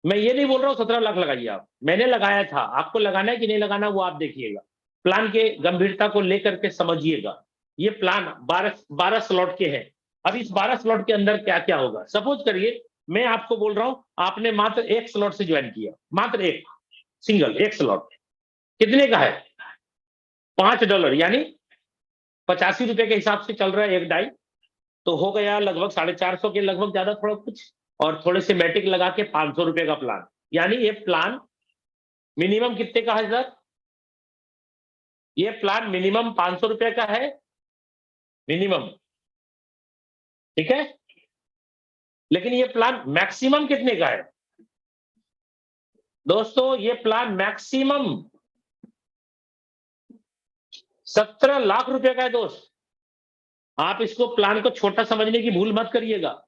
मैं ये नहीं बोल रहा हूं 17 लाख लगाइए आप, मैंने लगाया था, आपको लगाना है कि नहीं लगाना वो आप देखिएगा। प्लान के गंभीरता को लेकर के समझिएगा। ये प्लान 12 स्लॉट के हैं। अब इस 12 स्लॉट के अंदर क्या क्या होगा? सपोज करिए मैं आपको बोल रहा हूं आपने मात्र एक स्लॉट से ज्वाइन किया, मात्र एक, सिंगल एक स्लॉट। कितने का है? $5, यानी 85 रुपए के हिसाब से चल रहा है एक डाई, तो हो गया लगभग 450 के लगभग, ज्यादा थोड़ा कुछ, और थोड़े से मैटिक लगा के 500 रुपए का प्लान। यानी ये प्लान मिनिमम कितने का है सर? ये प्लान मिनिमम 500 रुपए का है, मिनिमम। ठीक है, लेकिन ये प्लान मैक्सिमम कितने का है दोस्तों? ये प्लान मैक्सिमम 17 लाख रुपए का है दोस्त। आप इसको प्लान को छोटा समझने की भूल मत करिएगा।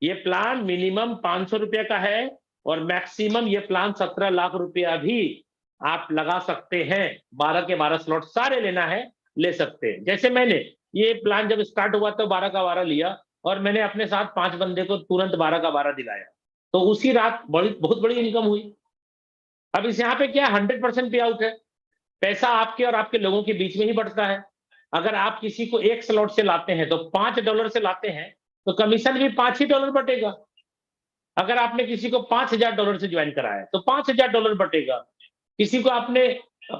ये प्लान मिनिमम 500 रुपए का है और मैक्सिमम ये प्लान 17 लाख रुपया भी आप लगा सकते हैं। 12 के 12 स्लॉट सारे लेना है, ले सकते हैं। जैसे मैंने ये प्लान जब स्टार्ट हुआ तो 12 का 12 लिया और मैंने अपने साथ 5 बंदे को तुरंत 12 का 12 दिलाया, तो उसी रात बहुत बड़ी इनकम हुई। अब इस यहाँ पे क्या 100% पे आउट है, पैसा आपके और आपके लोगों के बीच में ही बढ़ता है। अगर आप किसी को 1 स्लॉट से लाते हैं तो $5 से लाते हैं तो कमीशन भी $5 ही बटेगा। अगर आपने किसी को $5000 से ज्वाइन कराया तो $5000 बटेगा। किसी को आपने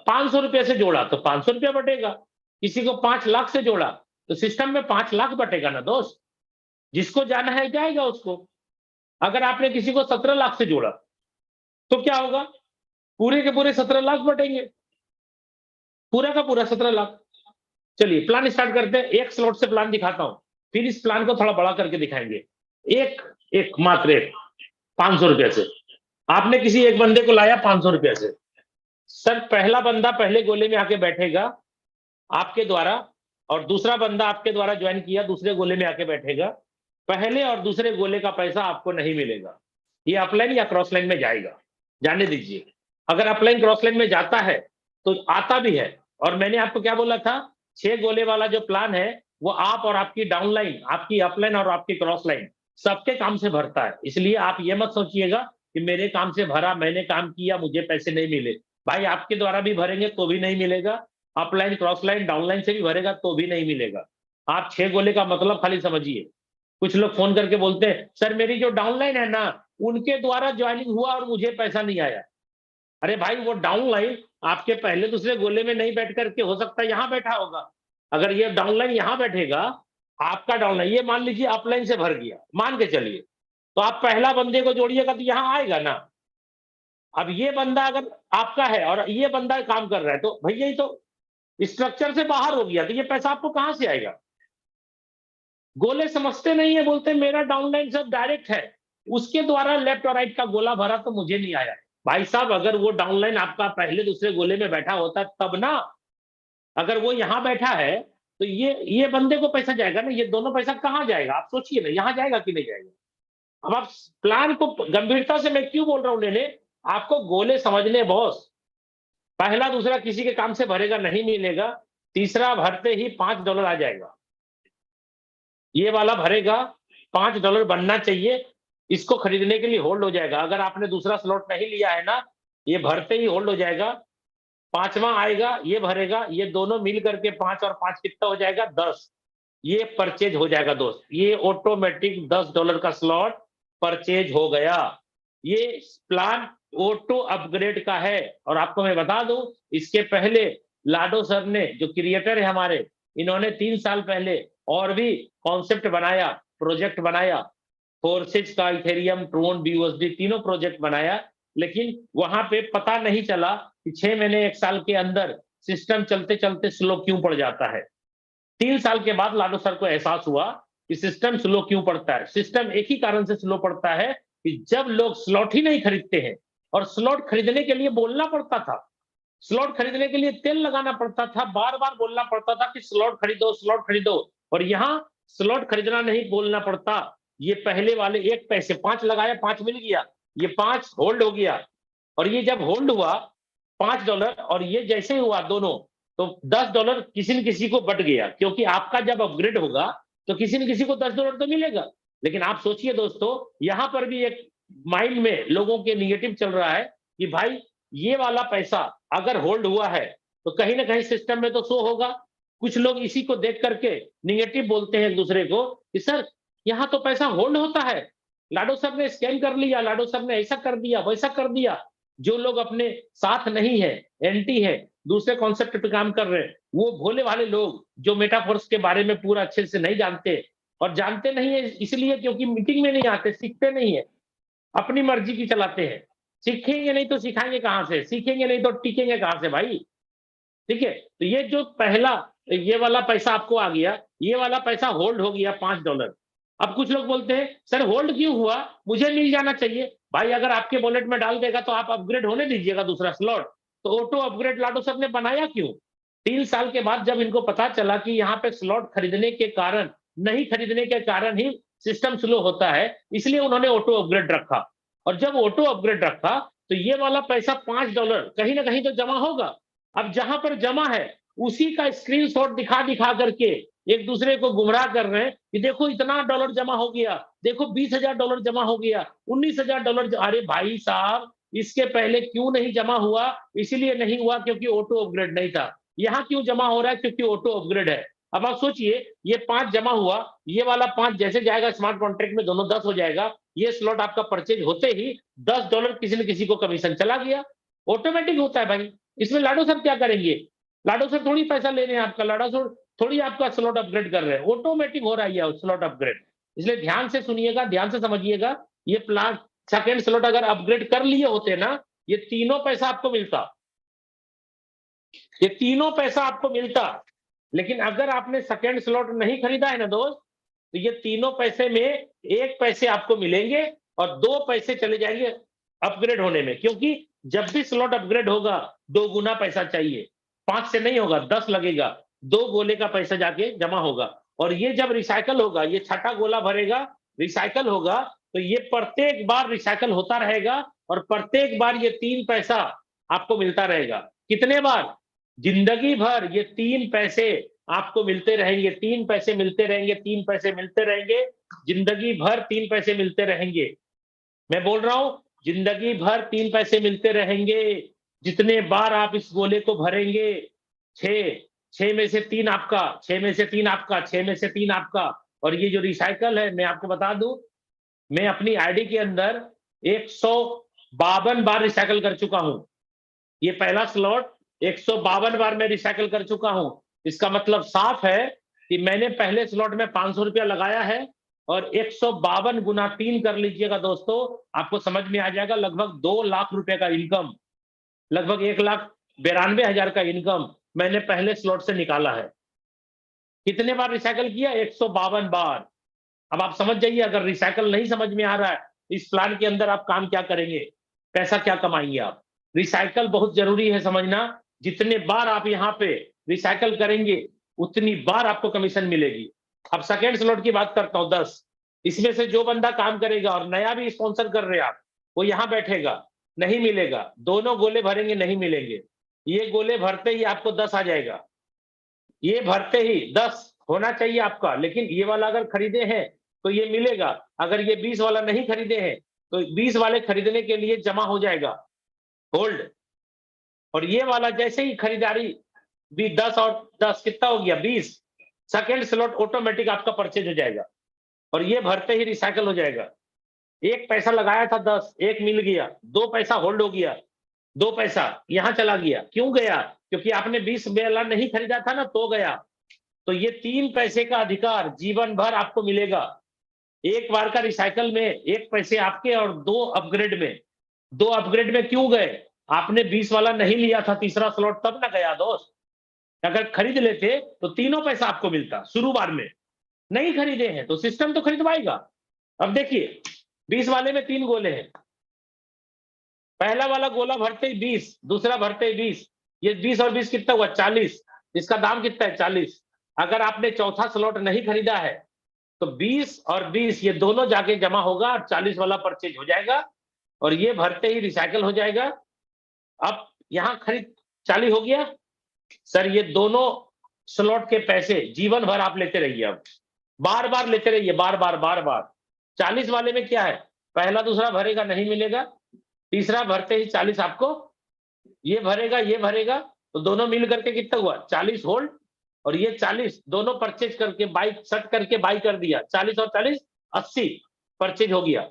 500 रुपए से जोड़ा तो 500 रुपया बटेगा। किसी को 5 लाख से जोड़ा तो सिस्टम में 5 लाख बटेगा ना दोस्त। जिसको जाना है जाएगा उसको। अगर आपने किसी को 17 लाख से जोड़ा तो क्या होगा, पूरे के पूरे 17 लाख बटेंगे, पूरा का पूरा 17 लाख। चलिए प्लान स्टार्ट करते हैं। एक स्लॉट से प्लान दिखाता हूं, फिर इस प्लान को थोड़ा बड़ा करके दिखाएंगे। एक मात्र एक 500 रुपए से आपने किसी एक बंदे को लाया 500 रुपए से। सर पहला बंदा पहले गोले में आके बैठेगा आपके द्वारा, और दूसरा बंदा आपके द्वारा ज्वाइन किया दूसरे गोले में आके बैठेगा। पहले और दूसरे गोले का पैसा आपको नहीं मिलेगा, ये अपलाइन या क्रॉस लाइन में जाएगा, जाने दीजिए। अगर अपलाइन क्रॉस लाइन में जाता है तो आता भी है। और मैंने आपको क्या बोला था, 6 गोले वाला जो प्लान है वो आप और आपकी डाउनलाइन, आपकी अपलाइन और आपकी क्रॉस लाइन सबके काम से भरता है। इसलिए आप ये मत सोचिएगा कि मेरे काम से भरा, मैंने काम किया, मुझे पैसे नहीं मिले। भाई आपके द्वारा भी भरेंगे तो भी नहीं मिलेगा, अपलाइन क्रॉस लाइन डाउनलाइन से भी भरेगा तो भी नहीं मिलेगा। आप 6 गोले का मतलब खाली समझिए। कुछ लोग फोन करके बोलते हैं सर मेरी जो डाउनलाइन है ना उनके द्वारा ज्वाइनिंग हुआ और मुझे पैसा नहीं आया। अरे भाई वो डाउनलाइन आपके पहले दूसरे गोले में नहीं बैठ करके हो सकता है यहां बैठा होगा। अगर ये डाउनलाइन यहां बैठेगा, आपका डाउनलाइन ये मान लीजिए अपलाइन से भर गया, मान के चलिए, तो आप पहला बंदे को जोड़िएगा तो यहां आएगा ना। अब ये बंदा अगर आपका है और ये बंदा काम कर रहा है तो भैया ये तो स्ट्रक्चर से बाहर हो गया, तो ये पैसा आपको कहां से आएगा। गोले समझते नहीं है, बोलते मेरा डाउनलाइन सब डायरेक्ट है, उसके द्वारा लेफ्ट और राइट का गोला भरा तो मुझे नहीं आया। भाई साहब अगर वो डाउनलाइन आपका पहले दूसरे गोले में बैठा होता तब ना, अगर वो यहां बैठा है तो ये बंदे को पैसा जाएगा ना, ये दोनों पैसा कहां जाएगा आप सोचिए ना, यहां जाएगा कि नहीं जाएगा। अब आप प्लान को गंभीरता से मैं क्यों बोल रहा हूं लेने, आपको गोले समझने बॉस। पहला दूसरा किसी के काम से भरेगा नहीं मिलेगा, तीसरा भरते ही $5 आ जाएगा। ये वाला भरेगा, $5 बनना चाहिए, इसको खरीदने के लिए होल्ड हो जाएगा। अगर आपने दूसरा स्लॉट नहीं लिया है ना, ये भरते ही होल्ड हो जाएगा। 5वां आएगा, ये भरेगा, ये दोनों मिल करके 5 और 5 कितना हो जाएगा 10। ये परचेज हो जाएगा दोस्त, ये ऑटोमेटिक $10 का स्लॉट परचेज हो गया। ये प्लान ऑटो अपग्रेड का है। और आपको मैं बता दूं, इसके पहले लाडो सर ने, जो क्रिएटर है हमारे, इन्होंने 3 साल पहले और भी कॉन्सेप्ट बनाया, प्रोजेक्ट बनाया, फोर्सेज का, इथेरियम, ट्रोन, बीयूएसडी तीनों प्रोजेक्ट बनाया। लेकिन वहां पे पता नहीं चला कि 6 महीने 1 साल के अंदर सिस्टम चलते चलते स्लो क्यों पड़ जाता है। 3 साल के बाद लाडो सर को एहसास हुआ कि सिस्टम स्लो क्यों पड़ता है। सिस्टम एक ही कारण से स्लो पड़ता है कि जब लोग स्लॉट ही नहीं खरीदते हैं, और स्लॉट खरीदने के लिए बोलना पड़ता था, स्लॉट खरीदने के लिए तेल लगाना पड़ता था, बार बार बोलना पड़ता था कि स्लॉट खरीदो स्लॉट खरीदो। और यहाँ स्लॉट खरीदना नहीं बोलना पड़ता, ये पहले वाले 1 पैसे 5 लगाया, 5 मिल गया, ये 5 होल्ड हो गया। और ये जब होल्ड हुआ $5 और ये जैसे हुआ दोनों, तो $10 किसी न किसी को बट गया, क्योंकि आपका जब अपग्रेड होगा तो किसी न किसी को $10 तो मिलेगा। लेकिन आप सोचिए दोस्तों, यहां पर भी एक माइंड में लोगों के निगेटिव चल रहा है कि भाई ये वाला पैसा अगर होल्ड हुआ है तो कहीं ना कहीं सिस्टम में तो शो होगा। कुछ लोग इसी को देख करके निगेटिव बोलते हैं एक दूसरे को कि सर यहाँ तो पैसा होल्ड होता है, लाडो सर ने स्कैम कर लिया, लाडो सर ने ऐसा कर दिया वैसा कर दिया। जो लोग अपने साथ नहीं है, एंटी है, दूसरे कॉन्सेप्ट पे काम कर रहे हैं, वो भोले भाले लोग जो मेटाफोर्स के बारे में पूरा अच्छे से नहीं जानते, और जानते नहीं है इसलिए क्योंकि मीटिंग में नहीं आते, सीखते नहीं है, अपनी मर्जी की चलाते हैं। सीखेंगे नहीं तो सिखाएंगे कहां से, सीखेंगे नहीं तो टिकेंगे कहां से भाई। ठीक है, तो ये जो पहला ये वाला पैसा आपको आ गया, ये वाला पैसा होल्ड हो गया $5। अब कुछ लोग बोलते हैं सर होल्ड क्यों हुआ, मुझे मिल जाना चाहिए। भाई अगर आपके वॉलेट में डाल देगा तो आप अपग्रेड होने दीजिएगा दूसरा स्लॉट। तो ऑटो अपग्रेड लाडो सर ने बनाया क्यों, 3 साल के बाद जब इनको पता चला कि यहाँ पे स्लॉट खरीदने के कारण, नहीं खरीदने के कारण ही सिस्टम स्लो होता है, इसलिए उन्होंने ऑटो अपग्रेड रखा। और जब ऑटो अपग्रेड रखा तो ये वाला पैसा $5 कहीं ना कहीं तो जमा होगा। अब जहां पर जमा है उसी का स्क्रीनशॉट दिखा दिखा करके एक दूसरे को गुमराह कर रहे हैं कि देखो इतना डॉलर जमा हो गया, देखो $20,000 जमा हो गया, $19,000। अरे भाई साहब, इसके पहले क्यों नहीं जमा हुआ? इसीलिए नहीं हुआ क्योंकि ऑटो अपग्रेड नहीं था। यहाँ क्यों जमा हो रहा है? क्योंकि ऑटो अपग्रेड है। अब आप सोचिए, ये 5 जमा हुआ, ये वाला 5 जैसे जाएगा स्मार्ट कॉन्ट्रैक्ट में, दोनों 10 हो जाएगा। ये स्लॉट आपका परचेज होते ही $10 किसी न किसी को कमीशन चला गया। ऑटोमेटिक होता है भाई। इसमें लाडो सर क्या करेंगे? लाडो सर थोड़ी पैसा ले रहे हैं आपका, लाडो सर थोड़ी आपका स्लॉट अपग्रेड कर रहे हैं, ऑटोमेटिक हो रहा है ये स्लॉट अपग्रेड। इसलिए ध्यान से सुनिएगा, ध्यान से समझिएगा। ये प्लान सेकंड स्लॉट अगर अपग्रेड कर लिए होते ना, ये तीनों पैसा आपको मिलता, ये तीनों पैसा आपको मिलता। लेकिन अगर आपने सेकंड स्लॉट नहीं खरीदा है ना दोस्त, तो ये तीनों पैसे में 1 पैसे आपको मिलेंगे और 2 पैसे चले जाएंगे अपग्रेड होने में। क्योंकि जब भी स्लॉट अपग्रेड होगा 2 गुना पैसा चाहिए, 5 से नहीं होगा, 10 लगेगा, 2 गोले का पैसा जाके जमा होगा। और ये जब रिसाइकल होगा, ये छठा गोला भरेगा, रिसाइकल होगा, तो ये प्रत्येक बार रिसाइकल होता रहेगा और प्रत्येक बार ये 3 पैसा आपको मिलता रहेगा। कितने बार? जिंदगी भर ये 3 पैसे आपको मिलते रहेंगे, 3 पैसे मिलते रहेंगे, 3 पैसे मिलते रहेंगे, जिंदगी भर 3 पैसे मिलते रहेंगे। मैं बोल रहा हूं, जिंदगी भर 3 पैसे मिलते रहेंगे। जितने बार आप इस गोले को भरेंगे, 6 में से 3 आपका, 6 में से 3 आपका, 6 में से 3 आपका। और ये जो रिसाइकल है, मैं आपको बता दूं, मैं अपनी आईडी के अंदर 152 बार रिसाइकल कर चुका हूं। ये पहला स्लॉट 152 बार मैं रिसाइकल कर चुका हूं। इसका मतलब साफ है कि मैंने पहले स्लॉट में 500 रुपया लगाया है और 152 गुना 3 कर लीजिएगा दोस्तों, आपको समझ में आ जाएगा। लगभग 2 लाख रुपए का इनकम, लगभग 1,92,000 का इनकम मैंने पहले स्लॉट से निकाला है। कितने बार रिसाइकल किया? 152 बार। अब आप समझ जाइए, अगर रिसाइकल नहीं समझ में आ रहा है, इस प्लान के अंदर आप काम क्या करेंगे, पैसा क्या कमाएंगे आप। रिसाइकल बहुत जरूरी है समझना। जितने बार आप यहाँ पे रिसाइकल करेंगे, उतनी बार आपको कमीशन मिलेगी। अब सेकेंड स्लॉट की बात करता हूं, 10। इसमें से जो बंदा काम करेगा और नया भी स्पॉन्सर कर रहे हैं आप, वो यहाँ बैठेगा, नहीं मिलेगा। दोनों गोले भरेंगे, नहीं मिलेंगे। ये गोले भरते ही आपको 10 आ जाएगा, ये भरते ही 10 होना चाहिए आपका। लेकिन ये वाला अगर खरीदे हैं तो ये मिलेगा। अगर ये 20 वाला नहीं खरीदे हैं तो 20 वाले खरीदने के लिए जमा हो जाएगा, होल्ड। और ये वाला जैसे ही खरीदारी भी 10 और 10 कितना हो गया, 20, सेकेंड स्लॉट ऑटोमेटिक आपका परचेज हो जाएगा और ये भरते ही रिसाइकल हो जाएगा। 1 पैसा लगाया था 10, 1 मिल गया, 2 पैसा होल्ड हो गया, 2 पैसा यहां चला गया। क्यों गया? क्योंकि आपने 20 वाला नहीं खरीदा था ना, तो गया। तो ये 3 पैसे का अधिकार जीवन भर आपको मिलेगा। एक बार का रिसाइकल में 1 पैसे आपके और 2 अपग्रेड में। 2 अपग्रेड में क्यों गए? आपने 20 वाला नहीं लिया था तीसरा स्लॉट, तब ना गया दोस्त। अगर खरीद लेते तो तीनों पैसा आपको मिलता शुरू बार में। नहीं खरीदे हैं तो सिस्टम तो खरीदवाएगा। अब देखिए, 20 वाले में 3 गोले हैं। पहला वाला गोला भरते ही 20, दूसरा भरते ही 20, ये 20 और 20 कितना हुआ? 40। इसका दाम कितना है? 40। अगर आपने चौथा स्लॉट नहीं खरीदा है तो 20 और 20 ये दोनों जाके जमा होगा और 40 वाला परचेज हो जाएगा और ये भरते ही रिसाइकल हो जाएगा। अब यहां खरीद चालू हो गया। सर ये दोनों स्लॉट के पैसे जीवन भर आप लेते रहिए, अब बार बार लेते रहिए, बार बार बार बार। 40 वाले में क्या है? पहला दूसरा भरेगा, नहीं मिलेगा, तीसरा भरते ही 40 आपको, ये भरेगा, तो दोनों मिल करके कितना हुआ? 40 होल्ड और ये 40 दोनों परचेज करके बाई सेट करके बाई कर दिया। 40 और 40 80 परचेज हो गया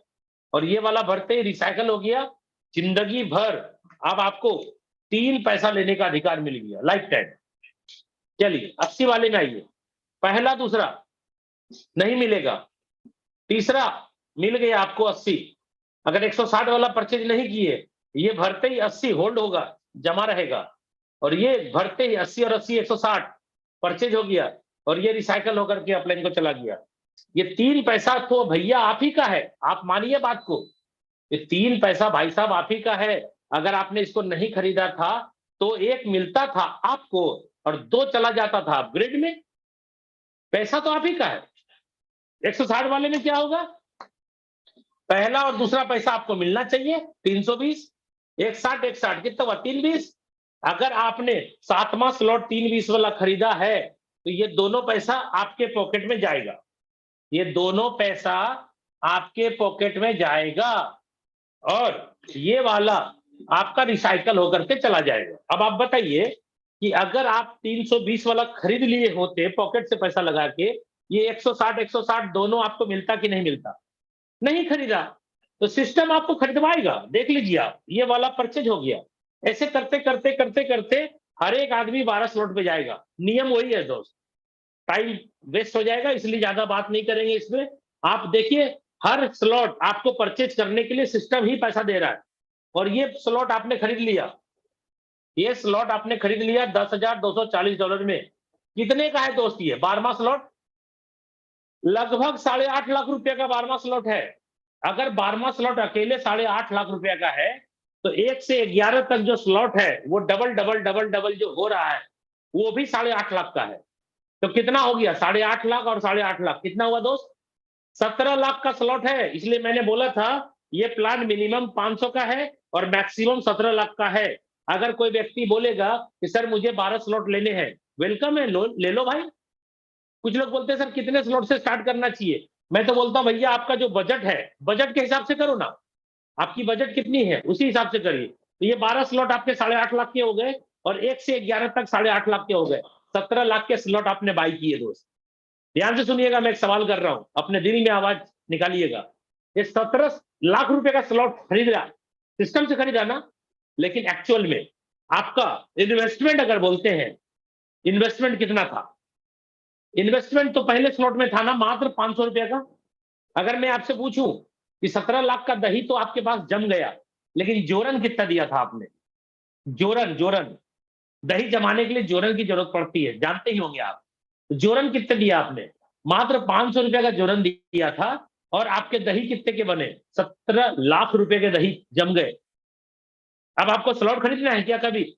और ये वाला भरते ही रिसाइकल हो गया। जिंदगी भर अब आपको 3 पैसा लेने का अधिकार मिल गया, लाइफ टाइम। चलिए 80 वाले में आइए। पहला दूसरा नहीं मिलेगा, तीसरा मिल गया आपको 80। अगर 160 वाला परचेज नहीं किए, ये भरते ही 80 होल्ड होगा, जमा रहेगा और ये भरते ही 80 और 80 160 परचेज हो गया और ये रिसाइकल होकर के अपलाइन को चला गया। ये 3 पैसा तो भैया आप ही का है, आप मानिए बात को। ये 3 पैसा भाई साहब आप ही का है। अगर आपने इसको नहीं खरीदा था तो एक मिलता था आपको और 2 चला जाता था अपग्रेड में। पैसा तो आप ही का है। 160 वाले में क्या होगा, पहला और दूसरा पैसा आपको मिलना चाहिए 320, 160 कितना हुआ 320। अगर आपने 7वां स्लॉट 320 वाला खरीदा है तो ये दोनों पैसा आपके पॉकेट में जाएगा, ये दोनों पैसा आपके पॉकेट में जाएगा और ये वाला आपका रिसाइकल होकर के चला जाएगा। अब आप बताइए कि अगर आप 320 वाला खरीद लिए होते पॉकेट से पैसा लगा के, ये 160 दोनों आपको मिलता कि नहीं मिलता? नहीं खरीदा, तो सिस्टम आपको खरीदवाएगा। देख लीजिए आप, ये वाला परचेज हो गया। ऐसे करते करते करते करते हर एक आदमी 12 स्लॉट पे जाएगा। नियम वही है दोस्त, टाइम वेस्ट हो जाएगा इसलिए ज्यादा बात नहीं करेंगे इसमें। आप देखिए हर स्लॉट आपको परचेज करने के लिए सिस्टम ही पैसा दे रहा है। और ये स्लॉट आपने खरीद लिया, ये स्लॉट आपने खरीद लिया $10,240 में। कितने का है दोस्त ये 12वां स्लॉट? लगभग 8.5 लाख रुपए का 12वां स्लॉट है। अगर 12वां स्लॉट अकेले 8.5 लाख रुपए का है तो 1 से 11 तक जो स्लॉट है वो डबल डबल डबल डबल जो हो रहा है वो भी 8.5 लाख का है। तो कितना हो गया 8.5 लाख और 8.5 लाख कितना हुआ दोस्त? 17 लाख का स्लॉट है। इसलिए मैंने बोला था ये प्लान मिनिमम 500 का है और मैक्सिमम 17 लाख का है। अगर कोई व्यक्ति बोलेगा कि सर मुझे 12 स्लॉट लेने हैं, वेलकम है, ले लो भाई। कुछ लोग बोलते हैं सर कितने स्लॉट से स्टार्ट करना चाहिए? मैं तो बोलता हूं भैया आपका जो बजट है, बजट के हिसाब से करो ना। आपकी बजट कितनी है उसी हिसाब से करिए। तो ये 12 स्लॉट आपके 8.5 लाख के हो गए और 1 से 11 तक 8.5 लाख के हो गए। 17 लाख के स्लॉट आपने बाई किए दोस्त। ध्यान से सुनिएगा, मैं एक सवाल कर रहा हूं, अपने दिल में आवाज निकालिएगा। ये 17 लाख रुपए का स्लॉट खरीदा, सिस्टम से खरीदा ना, लेकिन एक्चुअल में आपका इन्वेस्टमेंट अगर बोलते हैं, इन्वेस्टमेंट कितना था? इन्वेस्टमेंट तो पहले स्लॉट में था ना मात्र 500 रुपए का। अगर मैं आपसे पूछूं कि 17 लाख का दही तो आपके पास जम गया, लेकिन जोरन कितना दिया था आपने? जोरन, जोरन, दही जमाने के लिए जोरन की जरूरत पड़ती है, जानते ही होंगे आप। जोरन कितने दिया आपने? मात्र 500 रुपए का जोरन दिया था और आपके दही कितने के बने? 17 लाख रुपए के दही जम गए। अब आपको स्लॉट खरीदना है क्या? कभी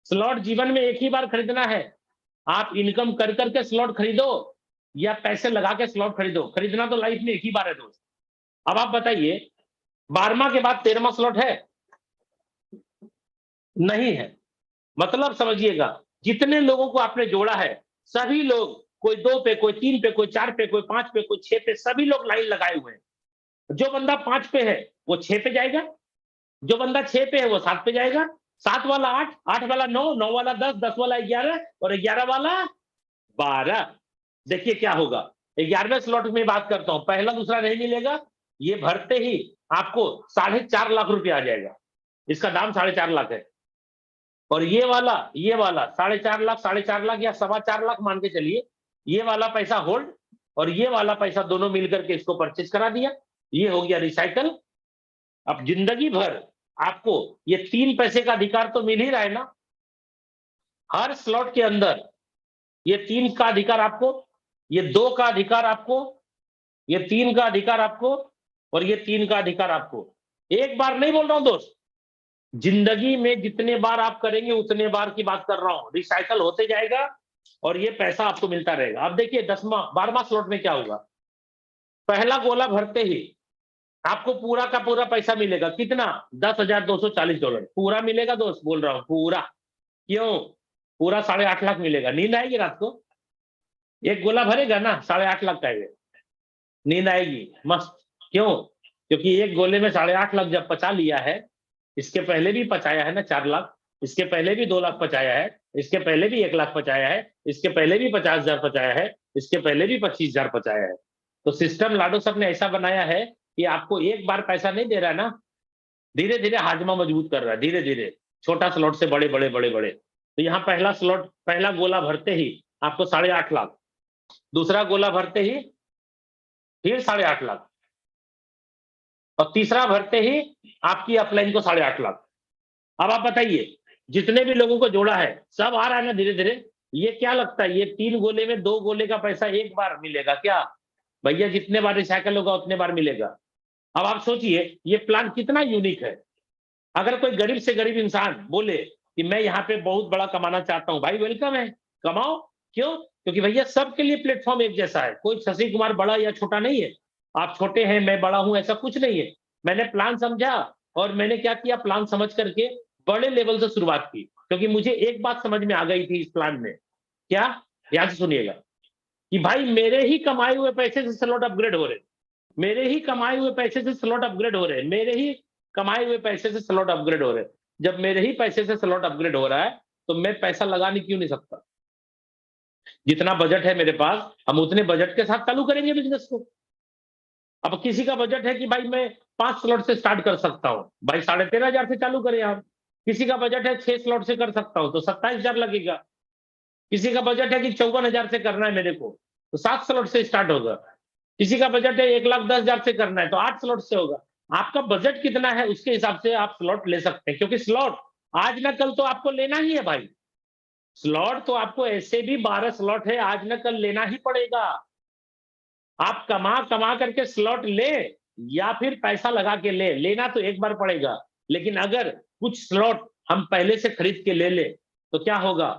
स्लॉट जीवन में एक ही बार खरीदना है। आप इनकम कर करके स्लॉट खरीदो या पैसे लगा के स्लॉट खरीदो, खरीदना तो लाइफ में एक ही बार है दोस्त। अब आप बताइए 12वां के बाद 13वां स्लॉट है? नहीं है। मतलब समझिएगा, जितने लोगों को आपने जोड़ा है सभी लोग, कोई 2 पे, कोई 3 पे, कोई 4 पे, कोई 5 पे, कोई 6 पे, सभी लोग लाइन लगाए हुए हैं। जो बंदा 5 पे है वो 6 पे जाएगा, जो बंदा 6 पे है वो 7 पे जाएगा, 7 वाला 8, 8 वाला 9, 9 वाला 10, 10 वाला 11 और 11 वाला 12। देखिए क्या होगा। 11वें स्लॉट में बात करता हूं, पहला दूसरा नहीं मिलेगा, ये भरते ही आपको 4.5 लाख रुपए आ जाएगा। इसका दाम 4.5 लाख है। और ये वाला 4.5 लाख, 4.5 लाख या 4.25 लाख मान के चलिए, ये वाला पैसा होल्ड और ये वाला पैसा दोनों मिलकर के इसको परचेज करा दिया, ये हो गया रिसाइकल। अब जिंदगी भर आपको ये 3 पैसे का अधिकार तो मिल ही रहा है ना। हर स्लॉट के अंदर ये 3 का अधिकार आपको, ये 2 का अधिकार आपको, ये 3 का अधिकार आपको और ये 3 का अधिकार आपको। एक बार नहीं बोल रहा हूं दोस्त, जिंदगी में जितने बार आप करेंगे उतने बार की बात कर रहा हूं। रिसाइकल होते जाएगा और ये पैसा आपको मिलता रहेगा। अब देखिए 12वां स्लॉट में क्या होगा। पहला गोला भरते ही आपको पूरा का पूरा पैसा मिलेगा। कितना? $10,240 पूरा मिलेगा दोस्त, बोल रहा हूं पूरा। क्यों? पूरा 8.5 लाख मिलेगा। नींद आएगी रात को? एक गोला भरेगा ना 8.5 लाख का है, नींद आएगी मस्त। क्यों? क्योंकि एक गोले में 8.5 लाख जब पचा लिया है, इसके पहले भी पचाया है ना 4 लाख, इसके पहले भी 2 लाख पचाया है, इसके पहले भी 1 लाख पचाया है, इसके पहले भी 50,000 पचाया है, इसके पहले भी 25,000 पचाया है। तो सिस्टम लाडो साहब ने ऐसा बनाया है कि आपको एक बार पैसा नहीं दे रहा है ना, धीरे धीरे हाजमा मजबूत कर रहा है, धीरे धीरे छोटा स्लॉट से बड़े बड़े बड़े बड़े। तो यहाँ पहला स्लॉट, पहला गोला भरते ही आपको 8.5 लाख, दूसरा गोला भरते ही फिर 8.5 लाख और तीसरा भरते ही आपकी अपलाइन को 8.5 लाख। अब आप बताइए जितने भी लोगों को जोड़ा है सब आ रहा है ना धीरे धीरे। ये क्या लगता है, ये 3 गोले में 2 गोले का पैसा एक बार मिलेगा क्या? भैया जितने बार रिसाइकल होगा उतने बार मिलेगा। अब आप सोचिए ये प्लान कितना यूनिक है। अगर कोई गरीब से गरीब इंसान बोले कि मैं यहाँ पे बहुत बड़ा कमाना चाहता हूँ, भाई वेलकम है, कमाओ। क्यों? क्योंकि भैया सबके लिए प्लेटफॉर्म एक जैसा है, कोई शशि कुमार बड़ा या छोटा नहीं है, आप छोटे हैं मैं बड़ा हूं, ऐसा कुछ नहीं है। मैंने प्लान समझा और मैंने क्या किया, प्लान समझ करके बड़े लेवल से शुरुआत की, क्योंकि मुझे एक बात समझ में आ गई थी इस प्लान में। क्या? ध्यान से सुनिएगा कि भाई मेरे ही कमाए हुए पैसे से स्लॉट अपग्रेड हो रहे, मेरे ही कमाए हुए पैसे से स्लॉट अपग्रेड हो रहे, मेरे ही कमाए हुए पैसे से स्लॉट अपग्रेड हो रहे। जब मेरे ही पैसे से स्लॉट अपग्रेड हो रहा है तो मैं पैसा लगाने क्यों नहीं सकता? जितना बजट है मेरे पास, हम उतने बजट के साथ चालू करेंगे बिजनेस को। अब किसी का बजट है कि भाई मैं 5 स्लॉट से स्टार्ट कर सकता हूं, भाई 13,500 से चालू करें आप। किसी का बजट है 6 स्लॉट से कर सकता हूं तो 27,000 लगेगा। किसी का बजट है कि 54,000 से करना है मेरे को तो 7 स्लॉट से स्टार्ट होगा। किसी का बजट है 1,10,000 से करना है तो 8 स्लॉट से होगा। आपका बजट कितना है उसके हिसाब से आप स्लॉट ले सकते हैं, क्योंकि स्लॉट आज ना कल तो आपको लेना ही है भाई। स्लॉट तो आपको ऐसे भी 12 स्लॉट है, आज ना कल लेना ही पड़ेगा। आप कमा कमा करके स्लॉट ले या फिर पैसा लगा के ले, लेना तो एक बार पड़ेगा। लेकिन अगर कुछ स्लॉट हम पहले से खरीद के ले ले तो क्या होगा?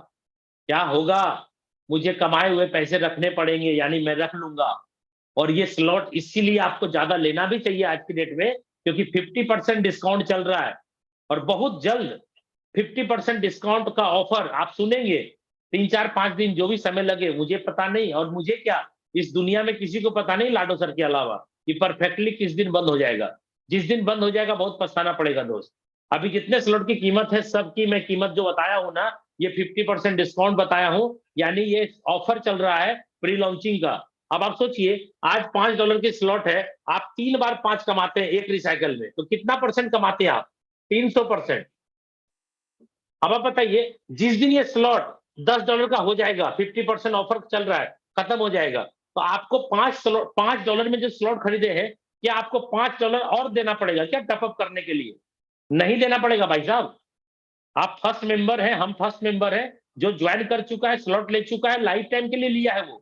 क्या होगा? मुझे कमाए हुए पैसे रखने पड़ेंगे, यानी मैं रख लूंगा। और ये स्लॉट इसीलिए आपको ज्यादा लेना भी चाहिए आज की डेट में, क्योंकि 50% डिस्काउंट चल रहा है और बहुत जल्द 50% डिस्काउंट का ऑफर आप सुनेंगे। 3 4 5 दिन जो भी समय लगे मुझे पता नहीं, और मुझे क्या, इस दुनिया में किसी को पता नहीं लाडो सर के अलावा कि परफेक्टली किस दिन बंद हो जाएगा। जिस दिन बंद हो जाएगा बहुत पछताना पड़ेगा दोस्त। अभी जितने स्लॉट की कीमत है सबकी मैं कीमत जो बताया हूं ना, ये 50% डिस्काउंट बताया हूं, यानी ये ऑफर चल रहा है प्री लॉन्चिंग का। अब आप सोचिए, आज $5 की स्लॉट है, आप 3 बार 5 कमाते हैं एक रिसाइकल में, तो कितना परसेंट कमाते हैं आप? 300%। अब आप बताइए, जिस दिन ये स्लॉट $10 का हो जाएगा, 50% ऑफर चल रहा है, खत्म हो जाएगा, तो आपको $5 में जो स्लॉट खरीदे हैं, क्या आपको $5 और देना पड़ेगा क्या टॉपअप करने के लिए? नहीं देना पड़ेगा भाई साहब। आप फर्स्ट मेंबर हैं, हम फर्स्ट मेंबर हैं, जो ज्वाइन कर चुका है, स्लॉट ले चुका है, लाइफ टाइम के लिए लिया है वो।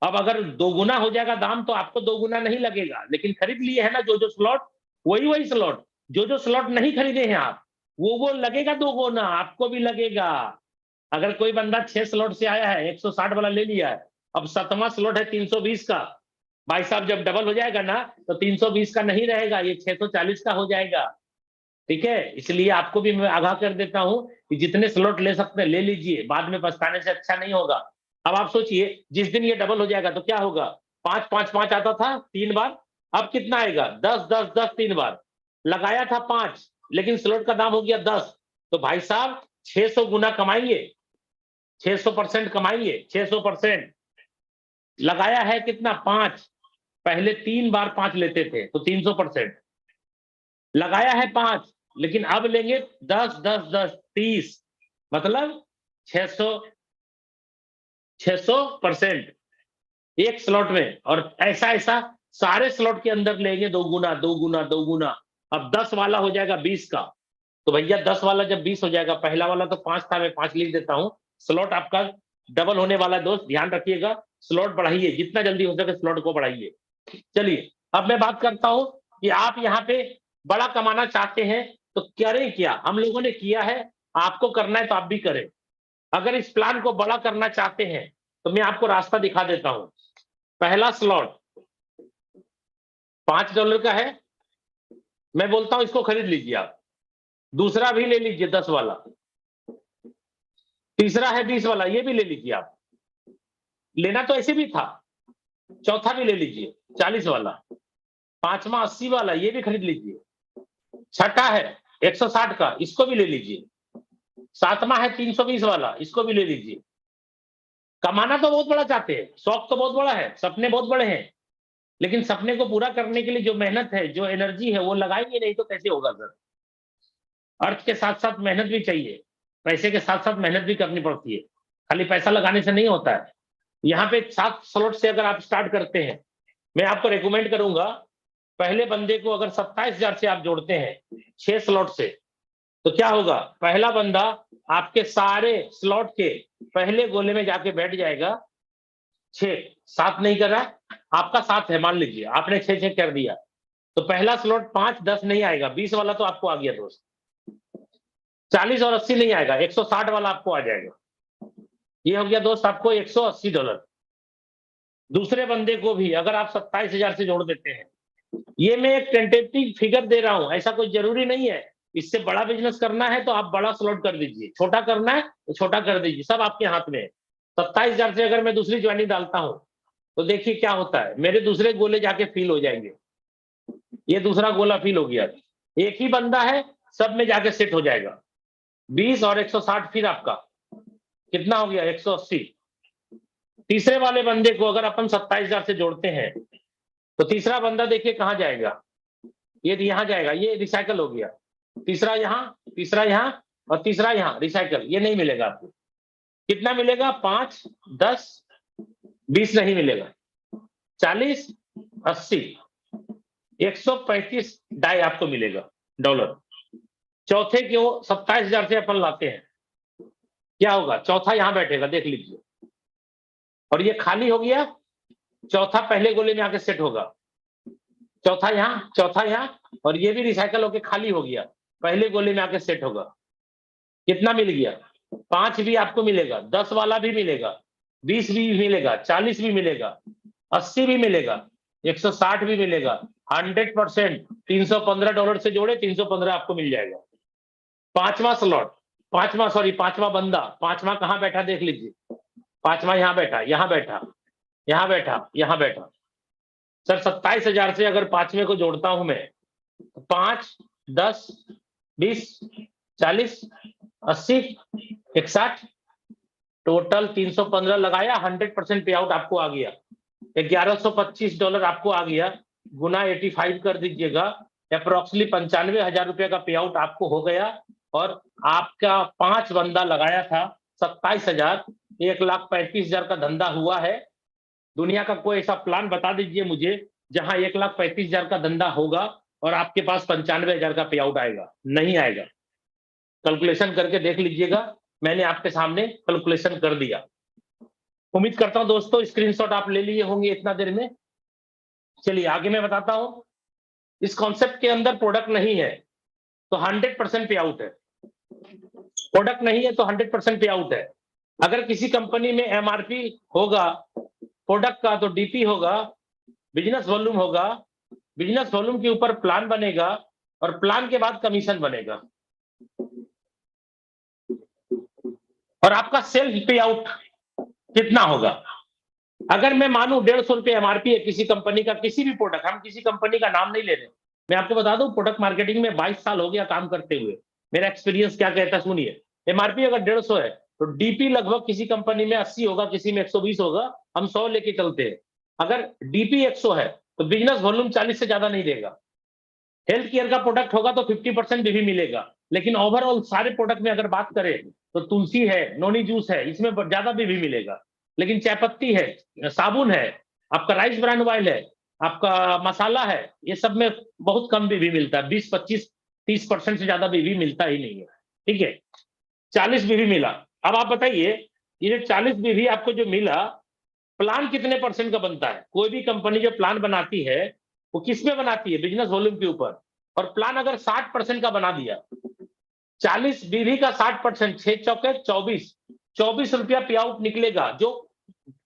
अब अगर दोगुना हो जाएगा दाम तो आपको दोगुना नहीं लगेगा, लेकिन खरीद लिए है ना जो जो स्लॉट, वही वही स्लॉट। जो जो स्लॉट नहीं खरीदे हैं आप, वो लगेगा दोगुना, आपको भी लगेगा। अगर कोई बंदा 6 स्लॉट से आया है, 160 वाला ले लिया है, अब 7वां स्लॉट है 320 का, भाई साहब जब डबल हो जाएगा ना तो 320 का नहीं रहेगा, ये 640 का हो जाएगा। ठीक है, इसलिए आपको भी मैं आगाह कर देता हूं कि जितने स्लॉट ले सकते हैं ले लीजिए, बाद में पछताने से अच्छा नहीं होगा। अब आप सोचिए, जिस दिन ये डबल हो जाएगा तो क्या होगा? 5 5 5 आता था 3 बार, अब कितना आएगा? 10 10 10 3 बार। लगाया था 5, लेकिन स्लॉट का दाम हो गया 10, तो भाई साहब 600 गुना कमाएंगे, 600% कमाएंगे, 600%। लगाया है कितना? 5, पहले 3 बार 5 लेते थे तो 300%। लगाया है 5, लेकिन अब लेंगे 10 10 10 30, मतलब 600 600% एक स्लॉट में। और ऐसा ऐसा सारे स्लॉट के अंदर लेंगे, दो गुना दो गुना दो गुना। अब 10 वाला हो जाएगा 20 का, तो भैया 10 वाला जब 20 हो जाएगा, पहला वाला तो 5 था, मैं 5 लिख देता हूं, स्लॉट आपका डबल होने वाला दोस्त, ध्यान रखिएगा। स्लॉट बढ़ाइए, जितना जल्दी हो सके स्लॉट को बढ़ाइए। चलिए, अब मैं बात करता हूं कि आप यहाँ पे बड़ा कमाना चाहते हैं तो करें क्या। हम लोगों ने किया है, आपको करना है तो आप भी करें। अगर इस प्लान को बड़ा करना चाहते हैं तो मैं आपको रास्ता दिखा देता हूं। पहला स्लॉट $5 का है, मैं बोलता हूं इसको खरीद लीजिए आप। दूसरा भी ले लीजिए 10 वाला, तीसरा है 20 वाला, ये भी ले लीजिए आप। लेना तो ऐसे भी था। चौथा भी ले लीजिए 40 वाला, पांचवा 80 वाला, ये भी खरीद लीजिए। छठा है 160 का, इसको भी ले लीजिए। सातवां है 320 वाला, इसको भी ले लीजिए। कमाना तो बहुत बड़ा चाहते हैं, शौक तो बहुत बड़ा है, सपने बहुत बड़े हैं, लेकिन सपने को पूरा करने के लिए जो मेहनत है, जो एनर्जी है, वो लगाएंगे नहीं तो कैसे होगा सर। अर्थ के साथ साथ मेहनत भी चाहिए, पैसे के साथ साथ मेहनत भी करनी पड़ती है, खाली पैसा लगाने से नहीं होता है। यहाँ पे 7 स्लॉट से अगर आप स्टार्ट करते हैं, मैं आपको रेकमेंड करूंगा, पहले बंदे को अगर 27,000 से आप जोड़ते हैं 6 स्लॉट से, तो क्या होगा? पहला बंदा आपके सारे स्लॉट के पहले गोले में जाके बैठ जाएगा। 6 7 नहीं कर रहा, आपका 7 है, मान लीजिए आपने 6 कर दिया, तो पहला स्लॉट 5 10 नहीं आएगा, 20 वाला तो आपको आ गया दोस्त। 40 और 80 नहीं आएगा, 160 वाला आपको आ जाएगा। ये हो गया दोस्त आपको $180। दूसरे बंदे को भी अगर आप 27,000 से जोड़ देते हैं, ये मैं एक टेंटेटिव फिगर दे रहा हूं, ऐसा कोई जरूरी नहीं है। इससे बड़ा बिजनेस करना है तो आप बड़ा स्लॉट कर दीजिए, छोटा करना है तो छोटा कर दीजिए, सब आपके हाथ में है। 27,000 से अगर मैं दूसरी ज्वाइनिंग डालता हूं तो देखिए क्या होता है, मेरे दूसरे गोले जाके फिल हो जाएंगे। ये दूसरा गोला फिल हो गया, एक ही बंदा है, सब में जाके सेट हो जाएगा। 20 और 160 फिर आपका कितना हो गया, 180। तीसरे वाले बंदे को अगर अपन 27,000 से जोड़ते हैं तो तीसरा बंदा देखिए कहां जाएगा, ये यहां जाएगा, ये रिसाइकल हो गया। तीसरा यहां और तीसरा यहां, रिसाइकल, ये नहीं मिलेगा आपको। कितना मिलेगा, 5, 10, 20 नहीं मिलेगा, 40, 80, 135 डाई आपको मिलेगा डॉलर। चौथे को 27,000 से अपन लाते हैं, क्या होगा, चौथा यहां बैठेगा, देख लीजिए, और ये खाली हो गया। चौथा पहले गोले में आके सेट होगा, चौथा यहां, और ये भी रिसाइकल होके खाली हो गया, पहले गोले में आके सेट होगा। कितना मिल गया, 5 भी आपको मिलेगा, 10 वाला भी मिलेगा, 20 भी मिलेगा, 40 भी मिलेगा, 80 भी मिलेगा, 160 भी मिलेगा। 100% $315 से जोड़े, 315 आपको मिल जाएगा। पांचवा स्लॉट, पांचवा बंदा, पांचवा कहां बैठा देख लीजिए, पांचवा यहां बैठा, यहां बैठा, यहां बैठा, यहां बैठा। सर 27,000 से अगर पांचवे को जोड़ता हूं मैं, 5, 10, 20, 40, 80, 160, टोटल 315 लगाया, 100% पे आउट आपको आ गया। $1,125 आपको आ गया, गुना 85 कर दीजिएगा, अप्रोक्सीमेटली 95,000 रुपए का पे आउट आपको हो गया। और आपका 5 बंदा लगाया था, 27,000, 1,35,000 का धंधा हुआ है। दुनिया का कोई ऐसा प्लान बता दीजिए मुझे जहां 1,35,000 का धंधा होगा और आपके पास 95,000 का पे आउट आएगा, नहीं आएगा। कैलकुलेशन करके देख लीजिएगा, मैंने आपके सामने कैलकुलेशन कर दिया। उम्मीद करता हूं दोस्तों स्क्रीनशॉट आप ले लिए होंगे इतना देर में। चलिए आगे मैं बताता हूं, इस कॉन्सेप्ट के अंदर प्रोडक्ट नहीं है तो 100% पे आउट है, प्रोडक्ट नहीं है तो 100% पे आउट है। अगर किसी कंपनी में एमआरपी होगा प्रोडक्ट का तो डीपी होगा, बिजनेस वॉल्यूम होगा, बिजनेस वॉल्यूम के ऊपर प्लान बनेगा और प्लान के बाद कमीशन बनेगा, और आपका सेल्फ पे आउट कितना होगा। अगर मैं मानूं 150 रुपए एमआरपी है किसी कंपनी का, किसी भी प्रोडक्ट, हम किसी कंपनी का नाम नहीं ले रहे, मैं आपको बता दूं प्रोडक्ट मार्केटिंग में 22 साल हो गया काम करते हुए, मेरा एक्सपीरियंस क्या कहता है सुनिए। एमआरपी अगर 150 है तो डीपी लगभग किसी कंपनी में 80 होगा, किसी में 120 होगा, हम 100 लेके चलते हैं। अगर डीपी 100 है तो बिजनेस वॉल्यूम 40 से ज्यादा नहीं देगा। हेल्थ केयर का प्रोडक्ट होगा तो 50% भी मिलेगा, लेकिन ओवरऑल सारे प्रोडक्ट में अगर बात करें तो तुलसी है, नोनी जूस है, इसमें ज्यादा भी मिलेगा। लेकिन चायपत्ती है, साबुन है, आपका राइस ब्रांड ऑयल है, आपका मसाला है, ये सब में बहुत कम भी मिलता है, 20, 25, 30% से ज्यादा भी मिलता ही नहीं है। ठीक है, 40 भी मिला। अब आप बताइए ये 40 भी आपको जो मिला, प्लान कितने परसेंट का बनता है। कोई भी कंपनी जो प्लान बनाती है वो किस में बनाती है, बिजनेस वॉल्यूम के ऊपर। और प्लान अगर 60% का बना दिया, 40 बीवी का 60%, 6 चौके 24, 24 रुपया पे आउट निकलेगा, जो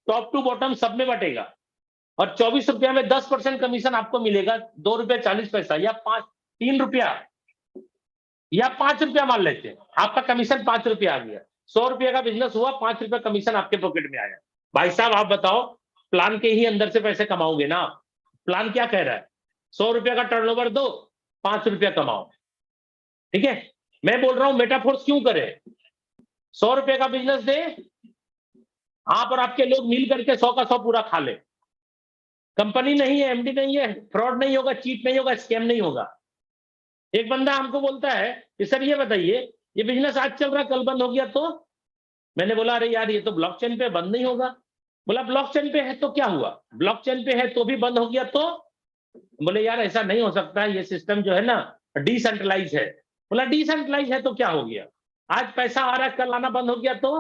टॉप टू बॉटम सब में बटेगा। और 24 रुपया में 10% कमीशन आपको मिलेगा, ₹2.40 या 3 रुपया या 5 रुपया मान लेते हैं, आपका कमीशन 5 रुपया आ गया। 100 रुपये का बिजनेस हुआ, 5 रुपया कमीशन आपके पॉकेट में आया। भाई साहब आप बताओ, प्लान के ही अंदर से पैसे कमाओगे ना। प्लान क्या कह रहा है, 100 रुपया का टर्नओवर दो, 5 रुपया कमाओ। ठीक है, मैं बोल रहा हूं मेटाफोर्स क्यों करें। 100 रुपये का बिजनेस दे, आप और आपके लोग मिल करके 100 का 100 पूरा खा ले। कंपनी नहीं है, एमडी नहीं है, फ्रॉड नहीं होगा, चीट नहीं होगा, स्कैम नहीं होगा। एक बंदा हमको बोलता है कि सर ये बताइए, ये बिजनेस आज चल रहा कल बंद हो गया तो। मैंने बोला अरे यार ये तो ब्लॉकचेन पे बंद नहीं होगा। बोला ब्लॉकचेन पे है तो क्या हुआ, ब्लॉकचेन पे है तो भी बंद हो गया तो। बोले यार ऐसा नहीं हो सकता, ये सिस्टम जो है ना डिसेंट्रलाइज है। बोला डिसेंट्रलाइज है तो क्या हो गया, आज पैसा आ रहा है कल आना बंद हो गया तो।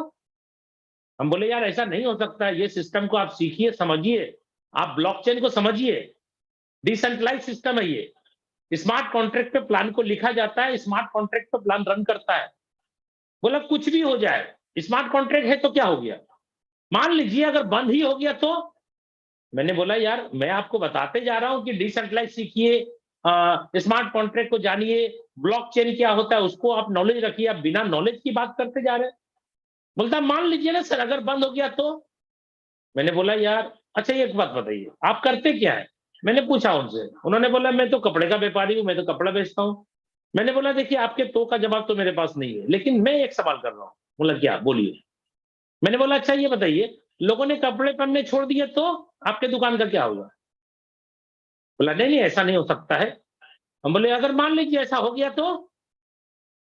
हम बोले यार ऐसा नहीं हो सकता, ये सिस्टम को आप सीखिए, समझिए, आप ब्लॉकचेन को समझिए, डिसेंट्रलाइज सिस्टम है ये। स्मार्ट कॉन्ट्रैक्ट पे प्लान को लिखा जाता है, स्मार्ट कॉन्ट्रैक्ट पे प्लान रन करता है। बोला कुछ भी हो जाए, स्मार्ट कॉन्ट्रैक्ट है तो क्या हो गया, मान लीजिए अगर बंद ही हो गया तो। मैंने बोला यार मैं आपको बताते जा रहा हूं कि डिसेंट्रलाइज सीखिए, स्मार्ट कॉन्ट्रैक्ट को जानिए, ब्लॉकचेन क्या होता है उसको आप नॉलेज रखिए, आप बिना नॉलेज की बात करते जा रहे हैं। बोलता मान लीजिए ना सर अगर बंद हो गया तो। मैंने बोला यार अच्छा ये एक बात बताइए आप करते क्या है। मैंने पूछा उनसे, उन्होंने बोला मैं तो कपड़े का व्यापारी हूं, मैं तो कपड़ा बेचता हूं। मैंने बोला देखिए आपके तो का जवाब तो मेरे पास नहीं है, लेकिन मैं एक सवाल कर रहा हूं। बोला क्या, बोलिए। मैंने बोला अच्छा ये बताइए लोगों ने कपड़े पहनने छोड़ दिए तो आपके दुकान का क्या होगा। बोला नहीं नहीं ऐसा नहीं हो सकता है। हम बोले अगर मान लीजिए ऐसा हो गया तो।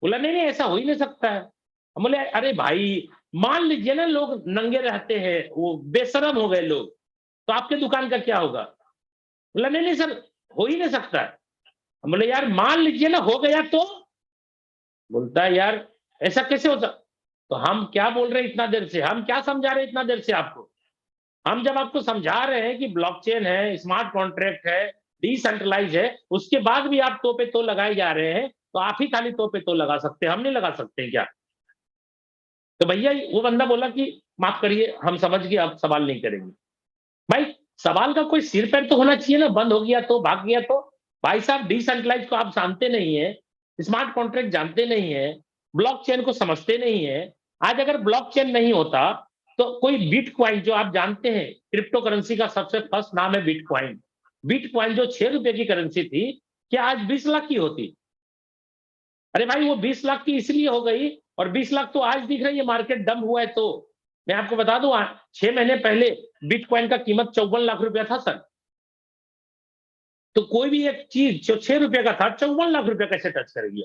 बोला नहीं नहीं ऐसा हो ही नहीं सकता है। हम बोले अरे भाई मान लीजिए ना लोग नंगे रहते हैं, वो बेशरम हो गए लोग, तो आपके दुकान का क्या होगा। बोला नहीं नहीं सर हो ही नहीं सकता है। हम बोले यार मान लीजिए ना हो गया तो। बोलता है यार ऐसा कैसे हो सकता। तो हम क्या बोल रहे हैं इतना देर से, हम क्या समझा रहे हैं इतना देर से आपको। हम जब आपको समझा रहे हैं कि ब्लॉकचेन है, स्मार्ट कॉन्ट्रैक्ट है, डिसेंट्रलाइज है, उसके बाद भी आप तो पे तो लगाए जा रहे हैं, तो आप ही खाली तो पे तो लगा सकते हैं, हम नहीं लगा सकते हैं क्या। तो भैया वो बंदा बोला कि माफ करिए हम समझ गए अब सवाल नहीं करेंगे। भाई सवाल का कोई सिर पैर तो होना चाहिए ना, बंद हो गया तो भाग गया तो। भाई साहब डिसेंट्रलाइज को आप जानते नहीं है, स्मार्ट कॉन्ट्रैक्ट जानते नहीं है, ब्लॉकचेन को समझते नहीं है। आज अगर ब्लॉकचेन नहीं होता तो कोई बिटकॉइन जो आप जानते हैं क्रिप्टो करेंसी का सबसे फर्स्ट नाम है बिटकॉइन। बिटकॉइन जो 6 रुपए की करेंसी थी, क्या आज 20 लाख की होती। अरे भाई वो 20 लाख की इसलिए हो गई, और 20 लाख तो आज दिख रही है मार्केट डंप हुआ है तो। मैं आपको बता दूं 6 महीने पहले बिटकॉइन का कीमत 54 लाख रुपया था सर। तो कोई भी एक चीज जो 6 रुपए का था 54 लाख रुपया कैसे टच करेगी।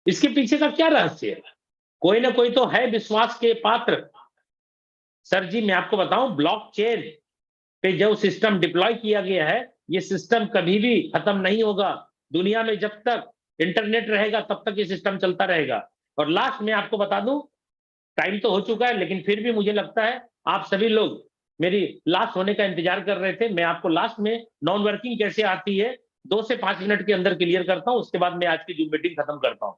इसके पीछे का क्या रहस्य है। कोई ना कोई तो है विश्वास के पात्र। सर जी मैं आपको बताऊं ब्लॉकचेन पे जो सिस्टम डिप्लॉय किया गया है, ये सिस्टम कभी भी खत्म नहीं होगा। दुनिया में जब तक इंटरनेट रहेगा तब तक ये सिस्टम चलता रहेगा। और लास्ट में आपको बता दूं, टाइम तो हो चुका है लेकिन फिर भी मुझे लगता है आप सभी लोग मेरी लास्ट होने का इंतजार कर रहे थे। मैं आपको लास्ट में नॉन वर्किंग कैसे आती है 2 से 5 मिनट के अंदर क्लियर करता हूं, उसके बाद मैं आज की जूम मीटिंग खत्म करता हूं।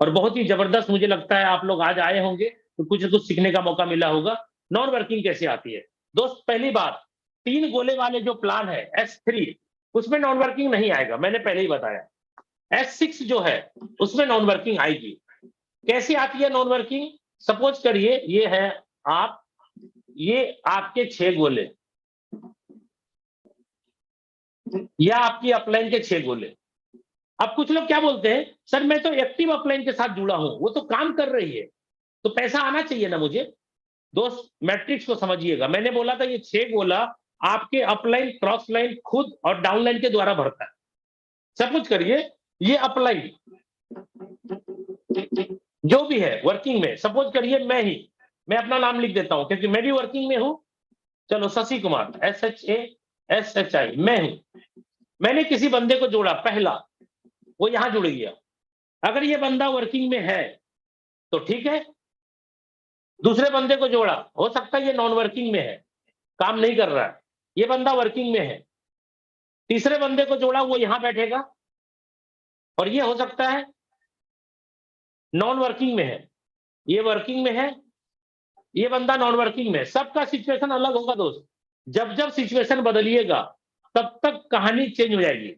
और बहुत ही जबरदस्त मुझे लगता है आप लोग आज आए होंगे तो कुछ न कुछ सीखने का मौका मिला होगा। नॉन वर्किंग कैसे आती है दोस्त, पहली बात 3 गोले वाले जो प्लान है S3 उसमें नॉन वर्किंग नहीं आएगा, मैंने पहले ही बताया। S6 जो है उसमें नॉन वर्किंग आएगी। कैसे आती है नॉन वर्किंग, सपोज करिए ये है आप, ये आपके 6 गोले या आपकी अपलाइन के 6 गोले। अब कुछ लोग क्या बोलते हैं सर मैं तो एक्टिव अपलाइन के साथ जुड़ा हूं, वो तो काम कर रही है तो पैसा आना चाहिए ना मुझे। दोस्त मैट्रिक्स को समझिएगा, मैंने बोला था ये 6 गोला आपके अपलाइन क्रॉस लाइन खुद और डाउनलाइन के द्वारा भरता है। सपोज करिए ये अपलाइन जो भी है वर्किंग में, सपोज करिए मैं अपना नाम लिख देता हूं क्योंकि मैं भी वर्किंग में हूं। चलो शशि कुमार SHASHI मैं हूं। मैंने किसी बंदे को जोड़ा पहला, वो यहां जुड़ गया। अगर ये बंदा वर्किंग में है तो ठीक है। दूसरे बंदे को जोड़ा, हो सकता है ये नॉन वर्किंग में है, काम नहीं कर रहा है, ये बंदा वर्किंग में है। तीसरे बंदे को जोड़ा, वो यहां बैठेगा और ये हो सकता है नॉन वर्किंग में है, ये वर्किंग में है, ये बंदा नॉन वर्किंग में है। सबका सिचुएशन अलग होगा दोस्त। जब जब सिचुएशन बदलिएगा तब तक कहानी चेंज हो जाएगी।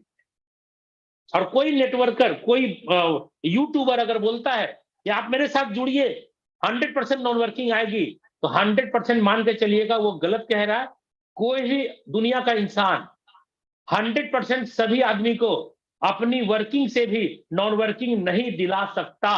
और कोई नेटवर्कर कोई यूट्यूबर अगर बोलता है कि आप मेरे साथ जुड़िए 100% नॉन वर्किंग आएगी, तो 100% मान के चलिएगा वो गलत कह रहा है। कोई भी दुनिया का इंसान 100% सभी आदमी को अपनी वर्किंग से भी नॉन वर्किंग नहीं दिला सकता।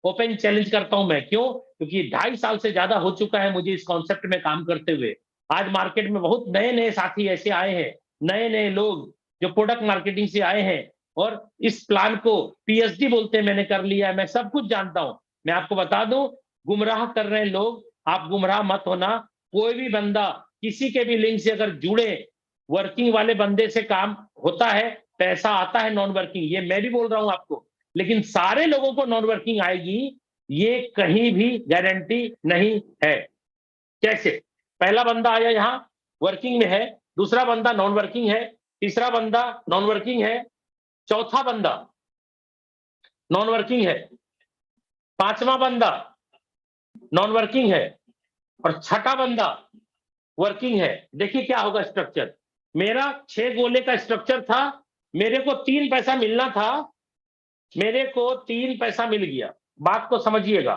ओपन चैलेंज करता हूं मैं, क्यों, क्योंकि 2.5 साल से ज्यादा हो चुका है मुझे इस कॉन्सेप्ट में काम करते हुए। आज मार्केट में बहुत नए नए साथी ऐसे आए हैं, नए नए लोग जो प्रोडक्ट मार्केटिंग से आए हैं और इस प्लान को PhD बोलते हैं मैंने कर लिया है, मैं सब कुछ जानता हूं। मैं आपको बता दूं गुमराह कर रहे हैं लोग, आप गुमराह मत होना। कोई भी बंदा किसी के भी लिंक से अगर जुड़े, वर्किंग वाले बंदे से काम होता है, पैसा आता है नॉन वर्किंग, ये मैं भी बोल रहा हूं आपको। लेकिन सारे लोगों को नॉन वर्किंग आएगी ये कहीं भी गारंटी नहीं है। कैसे, पहला बंदा आया यहां वर्किंग में है, दूसरा बंदा नॉन वर्किंग है, तीसरा बंदा नॉन वर्किंग है, चौथा बंदा नॉन वर्किंग है, पांचवा बंदा नॉन वर्किंग है, और छठा बंदा वर्किंग है। देखिए क्या होगा स्ट्रक्चर। मेरा 6 गोले का स्ट्रक्चर था, मेरे को 3 पैसा मिलना था, मेरे को 3 पैसा मिल गया। बात को समझिएगा,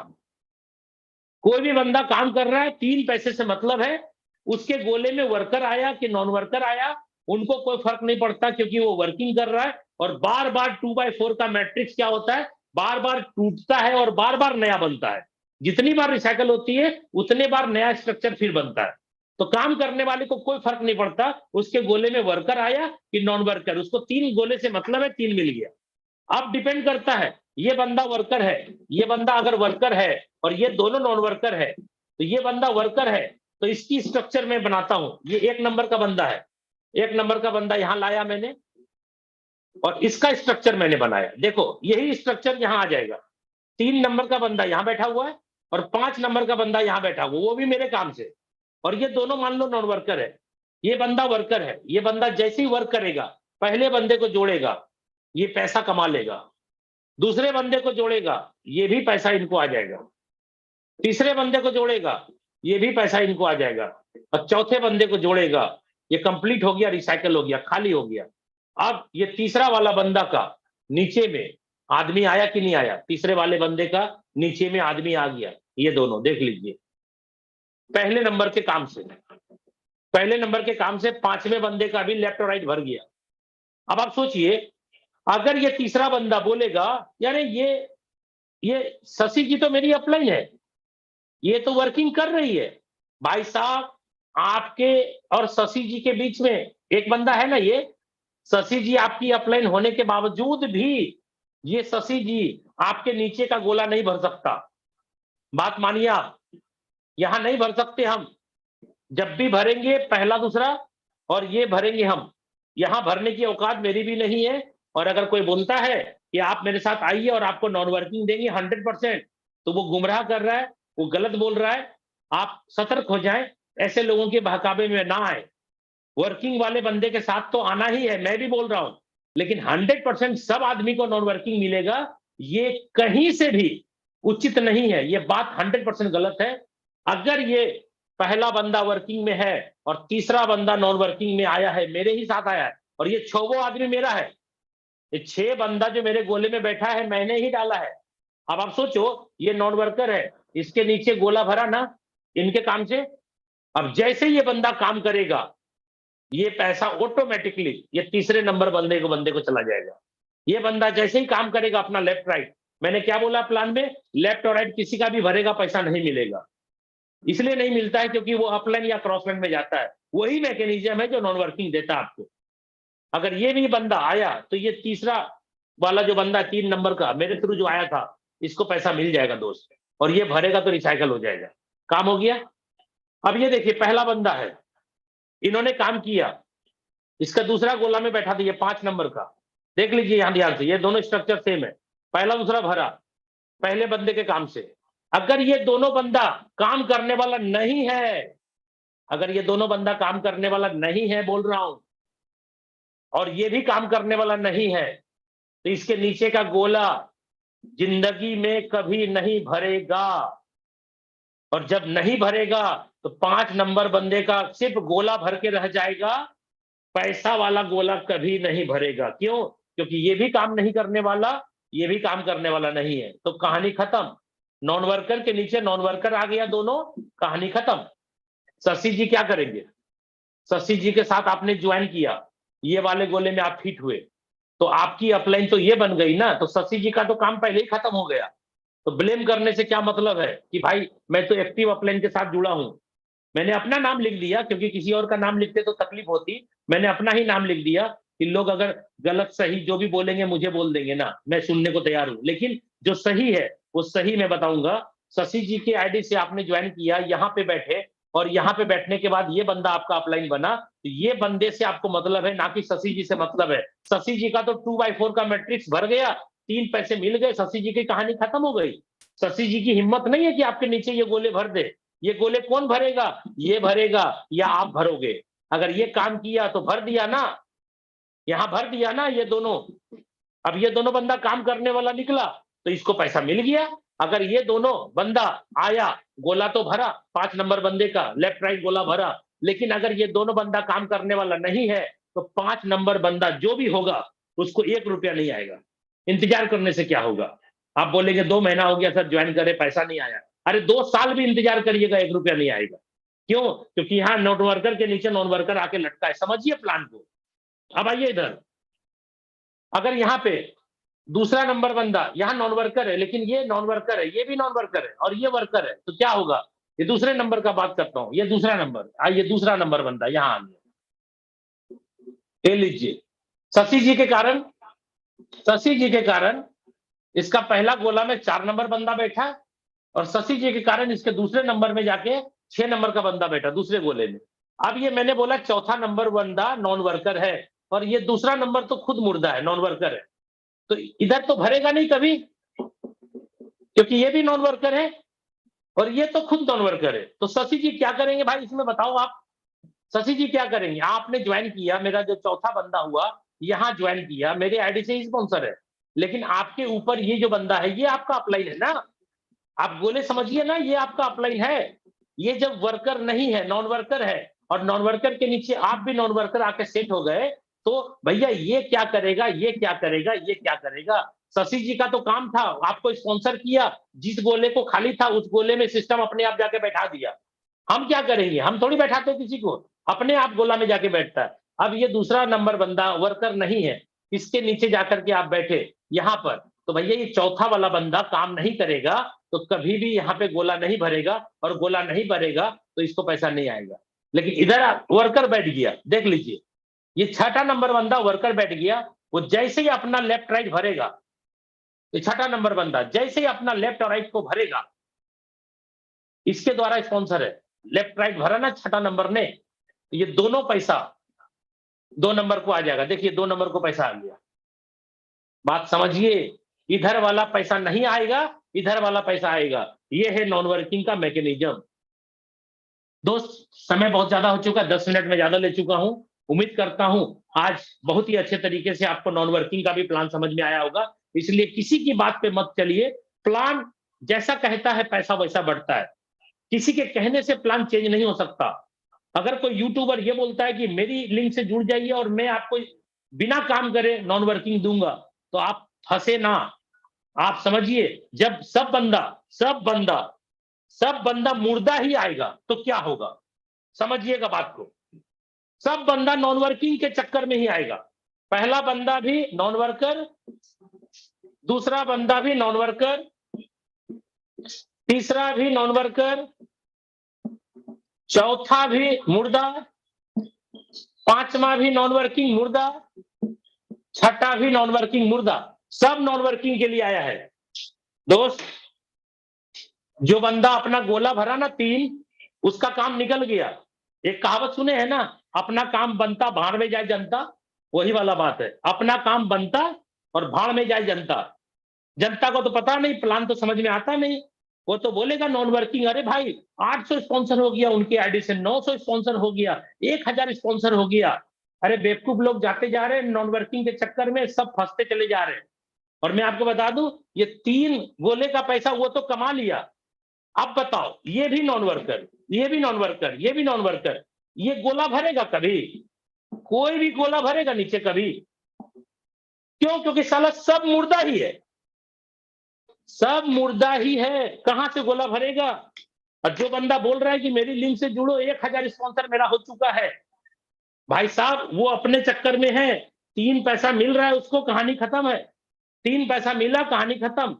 कोई भी बंदा काम कर रहा है, 3 पैसे से मतलब है। उसके गोले में वर्कर आया कि नॉन वर्कर आया, उनको कोई फर्क नहीं पड़ता, क्योंकि वो वर्किंग कर रहा है। और बार बार 2/4 का मैट्रिक्स क्या होता है, बार बार टूटता है और बार बार नया बनता है। जितनी बार रिसाइकल होती है उतने बार नया स्ट्रक्चर फिर बनता है। तो काम करने वाले को कोई फर्क नहीं पड़ता उसके गोले में वर्कर आया कि नॉन वर्कर, उसको 3 गोले से मतलब है, 3 मिल गया। अब डिपेंड करता है, ये बंदा वर्कर है, ये बंदा अगर वर्कर है और ये दोनों नॉन वर्कर है, तो ये बंदा वर्कर है, तो इसकी स्ट्रक्चर मैं बनाता हूं। ये 1 नंबर का बंदा है, 1 नंबर का बंदा यहां लाया मैंने, और इसका स्ट्रक्चर मैंने बनाया। देखो यही स्ट्रक्चर यहां आ जाएगा। 3 नंबर का बंदा यहां बैठा हुआ है और 5 नंबर का बंदा यहां बैठा हुआ, वो भी मेरे काम से। और ये दोनों मान लो नॉन वर्कर है, ये बंदा वर्कर है। ये बंदा जैसे ही वर्क करेगा, पहले बंदे को जोड़ेगा, ये पैसा कमा लेगा। दूसरे बंदे को जोड़ेगा, ये भी पैसा इनको आ जाएगा। तीसरे बंदे को जोड़ेगा, ये भी पैसा इनको आ जाएगा। और चौथे बंदे को जोड़ेगा, ये कंप्लीट हो गया, रिसाइकल हो गया, खाली हो गया। अब ये तीसरा वाला बंदा का नीचे में आदमी आया कि नहीं आया, तीसरे वाले बंदे का नीचे में आदमी आ गया। ये दोनों देख लीजिए, पहले नंबर के काम से, पहले नंबर के काम से 5वें बंदे का भी लेफ्ट और राइट भर गया। अब आप सोचिए, अगर ये तीसरा बंदा बोलेगा यार ये शशि जी तो मेरी अपलाइन है, ये तो वर्किंग कर रही है। भाई साहब, आपके और शशि जी के बीच में एक बंदा है ना, ये शशि जी आपकी अपलाइन होने के बावजूद भी ये शशि जी आपके नीचे का गोला नहीं भर सकता। बात मानिए आप, यहां नहीं भर सकते हम। जब भी भरेंगे पहला दूसरा, और ये भरेंगे हम। यहां भरने की औकात मेरी भी नहीं है। और अगर कोई बोलता है कि आप मेरे साथ आइए और आपको नॉन वर्किंग देंगे 100%, तो वो गुमराह कर रहा है, वो गलत बोल रहा है। आप सतर्क हो जाएं, ऐसे लोगों के बहकावे में ना आए। वर्किंग वाले बंदे के साथ तो आना ही है, मैं भी बोल रहा हूं, लेकिन 100% सब आदमी को नॉन वर्किंग मिलेगा, ये कहीं से भी उचित नहीं है। ये बात 100% गलत है। अगर ये पहला बंदा वर्किंग में है और तीसरा बंदा नॉन वर्किंग में आया है, मेरे ही साथ आया है, और ये 6वां आदमी मेरा है, ये 6 बंदा जो मेरे गोले में बैठा है मैंने ही डाला है। अब आप सोचो, ये नॉन वर्कर है, इसके नीचे गोला भरा ना इनके काम से। अब जैसे ये बंदा काम करेगा, ये पैसा ऑटोमेटिकली ये तीसरे नंबर बंदे को चला जाएगा। ये बंदा जैसे ही काम करेगा अपना लेफ्ट राइट, मैंने क्या बोला प्लान में, लेफ्ट और राइट किसी का भी भरेगा पैसा नहीं मिलेगा। इसलिए नहीं मिलता है क्योंकि वो अपलाइन या क्रॉसलाइन में जाता है। वही मैकेनिज्म है जो नॉन वर्किंग देता है आपको। अगर ये भी बंदा आया तो ये तीसरा वाला जो बंदा 3 नंबर का मेरे थ्रू जो आया था, इसको पैसा मिल जाएगा दोस्त, और ये भरेगा तो रिसाइकल हो जाएगा। काम हो गया। अब ये देखिए, पहला बंदा है, इन्होंने काम किया, इसका दूसरा गोला में बैठा था, ये 5 नंबर का। देख लीजिए यहां ध्यान से, ये दोनों स्ट्रक्चर सेम है। पहला दूसरा भरा पहले बंदे के काम से। अगर ये दोनों बंदा काम करने वाला नहीं है, अगर ये दोनों बंदा काम करने वाला नहीं है, बोल रहा हूं, और ये भी काम करने वाला नहीं है, तो इसके नीचे का गोला जिंदगी में कभी नहीं भरेगा। और जब नहीं भरेगा तो 5 नंबर बंदे का सिर्फ गोला भर के रह जाएगा, पैसा वाला गोला कभी नहीं भरेगा। क्यों? क्योंकि ये भी काम नहीं करने वाला, ये भी काम करने वाला नहीं है। तो कहानी खत्म। नॉन वर्कर के नीचे नॉन वर्कर आ गया, दोनों, कहानी खत्म। शशि जी क्या करेंगे? शशि जी के साथ आपने ज्वाइन किया, ये वाले गोले में आप फिट हुए, तो आपकी अपलाइन तो ये बन गई ना, तो शशि जी का तो काम पहले ही खत्म हो गया। तो ब्लेम करने से क्या मतलब है कि भाई मैं तो एक्टिव अपलाइन के साथ जुड़ा हूं। मैंने अपना नाम लिख दिया, क्योंकि किसी और का नाम लिखते तो तकलीफ होती। मैंने अपना ही नाम लिख दिया कि लोग अगर गलत सही जो भी बोलेंगे मुझे बोल देंगे ना, मैं सुनने को तैयार हूं, लेकिन जो सही है वो सही मैं बताऊंगा। शशि जी के आईडी से आपने ज्वाइन किया, यहाँ पे बैठे, और यहाँ पे बैठने के बाद ये बंदा आपका अपलाइन बना, तो ये बंदे से आपको मतलब है, ना कि शशि जी से मतलब है। शशि जी का तो 2/4 का मैट्रिक्स भर गया, 3 पैसे मिल गए, शशि जी की कहानी खत्म हो गई। शशि जी की हिम्मत नहीं है कि आपके नीचे ये गोले भर दे। ये गोले कौन भरेगा? ये भरेगा या आप भरोगे? अगर ये काम किया तो भर दिया ना, यहां भर दिया ना ये दोनों। अब ये दोनों बंदा काम करने वाला निकला, तो इसको पैसा मिल गया। अगर ये दोनों बंदा आया, गोला तो भरा 5 नंबर बंदे का, लेफ्ट राइट गोला भरा, लेकिन अगर ये दोनों बंदा काम करने वाला नहीं है तो 5 नंबर बंदा जो भी होगा उसको 1 रुपया नहीं आएगा। इंतजार करने से क्या होगा? आप बोलेंगे 2 महीना हो गया सर ज्वाइन करे, पैसा नहीं आया। अरे 2 साल भी इंतजार करिएगा, 1 रुपया नहीं आएगा। क्यों? क्योंकि यहाँ नोट वर्कर के नीचे नॉन वर्कर आके लटका है। समझिए प्लान को। अब आइए इधर, अगर यहाँ पे दूसरा नंबर बंदा, यहाँ नॉन वर्कर है, लेकिन ये नॉन वर्कर है, ये भी नॉन वर्कर है और ये वर्कर है, तो क्या होगा? ये दूसरे नंबर का बात करता हूं, ये दूसरा नंबर, आइए दूसरा नंबर बंदा यहाँ आ गया। ये लीजिए, शशि जी के कारण, शशि जी के कारण इसका पहला गोला में 4 नंबर बंदा बैठा और शशि जी के कारण इसके दूसरे नंबर में जाके 6 नंबर का बंदा बैठा दूसरे गोले में। अब ये मैंने बोला चौथा नंबर बंदा नॉन वर्कर है और ये दूसरा नंबर तो खुद मुर्दा है, नॉन वर्कर है, तो इधर तो भरेगा नहीं कभी, क्योंकि ये भी नॉन वर्कर है और ये तो खुद नॉन वर्कर है। तो शशि जी क्या करेंगे भाई, इसमें बताओ आप? शशि जी क्या करेंगे? आपने ज्वाइन किया, मेरा जो चौथा बंदा हुआ यहां ज्वाइन किया, मेरे आईडी से ही स्पॉन्सर है, लेकिन आपके ऊपर ये जो बंदा है ये आपका अपलाइन है ना, आप गोले समझिए ना, ये आपका अपलाइन है। ये जब वर्कर नहीं है, नॉन वर्कर है, और नॉन वर्कर के नीचे आप भी नॉन वर्कर आके सेट हो गए, तो भैया ये क्या करेगा, ये क्या करेगा, ये क्या करेगा? शशि जी का तो काम था, आपको स्पॉन्सर किया, जिस गोले को खाली था उस गोले में सिस्टम अपने आप जाके बैठा दिया। हम क्या करेंगे? हम थोड़ी बैठाते किसी को, अपने आप गोला में जाके बैठता है। अब ये दूसरा नंबर बंदा वर्कर नहीं है, इसके नीचे जाकर के आप बैठे यहां पर, तो भैया ये चौथा वाला बंदा काम नहीं करेगा तो कभी भी यहाँ पे गोला नहीं भरेगा, और गोला नहीं भरेगा तो इसको पैसा नहीं आएगा। लेकिन इधर वर्कर बैठ गया, देख लीजिए, ये छठा नंबर बंदा वर्कर बैठ गया, वो जैसे ही अपना लेफ्ट राइट भरेगा, ये छठा नंबर बंदा जैसे ही अपना लेफ्ट और राइट को भरेगा, इसके द्वारा स्पॉन्सर है, लेफ्ट राइट भरा ना छठा नंबर ने, तो ये दोनों पैसा 2 नंबर को आ जाएगा। देखिए 2 नंबर को पैसा आ गया। बात समझिए, इधर वाला पैसा नहीं आएगा, इधर वाला पैसा आएगा। ये है नॉन वर्किंग का मैकेनिज्म। दोस्त, समय बहुत ज्यादा हो चुका है, 10 मिनट में ज्यादा ले चुका हूं। उम्मीद करता हूं आज बहुत ही अच्छे तरीके से आपको नॉन वर्किंग का भी प्लान समझ में आया होगा। इसलिए किसी की बात पे मत चलिए, प्लान जैसा कहता है पैसा वैसा बढ़ता है, किसी के कहने से प्लान चेंज नहीं हो सकता। अगर कोई यूट्यूबर ये बोलता है कि मेरी लिंक से जुड़ जाइए और मैं आपको बिना काम करे नॉन वर्किंग दूंगा, तो आप फंसे ना। आप समझिए, जब सब बंदा मुर्दा ही आएगा तो क्या होगा, समझिएगा बात को। सब बंदा नॉन वर्किंग के चक्कर में ही आएगा। पहला बंदा भी नॉन वर्कर, दूसरा बंदा भी नॉन वर्कर, तीसरा भी नॉन वर्कर, चौथा भी मुर्दा, पांचवा भी नॉन वर्किंग मुर्दा, छठा भी नॉन वर्किंग मुर्दा, सब नॉन वर्किंग के लिए आया है। दोस्त, जो बंदा अपना गोला भरा ना 3, उसका काम निकल गया। एक कहावत सुने है ना, अपना काम बनता भाड़ में जाए जनता, वही वाला बात है। अपना काम बनता और भाड़ में जाए जनता। जनता को तो पता नहीं, प्लान तो समझ में आता नहीं, वो तो बोलेगा नॉन वर्किंग। अरे भाई 800 स्पॉन्सर हो गया उनके आईडी से, 900 स्पॉन्सर हो गया, 1000 स्पॉन्सर हो गया। अरे बेवकूफ लोग जाते जा रहे हैं नॉन वर्किंग के चक्कर में, सब फंसते चले जा रहे हैं। और मैं आपको बता दूं, ये 3 गोले का पैसा वो तो कमा लिया। अब बताओ, ये भी नॉन वर्कर, ये भी नॉन वर्कर, ये भी नॉन वर्कर, ये गोला भरेगा कभी? कोई भी गोला भरेगा नीचे कभी? क्यों? क्योंकि साला सब मुर्दा ही है, सब मुर्दा ही है, कहां से गोला भरेगा? और जो बंदा बोल रहा है कि मेरी लिंक से जुड़ो, 1000 स्पॉन्सर मेरा हो चुका है, भाई साहब वो अपने चक्कर में है। 3 पैसा मिल रहा है उसको, कहानी खत्म है। 3 पैसा मिला, कहानी खत्म।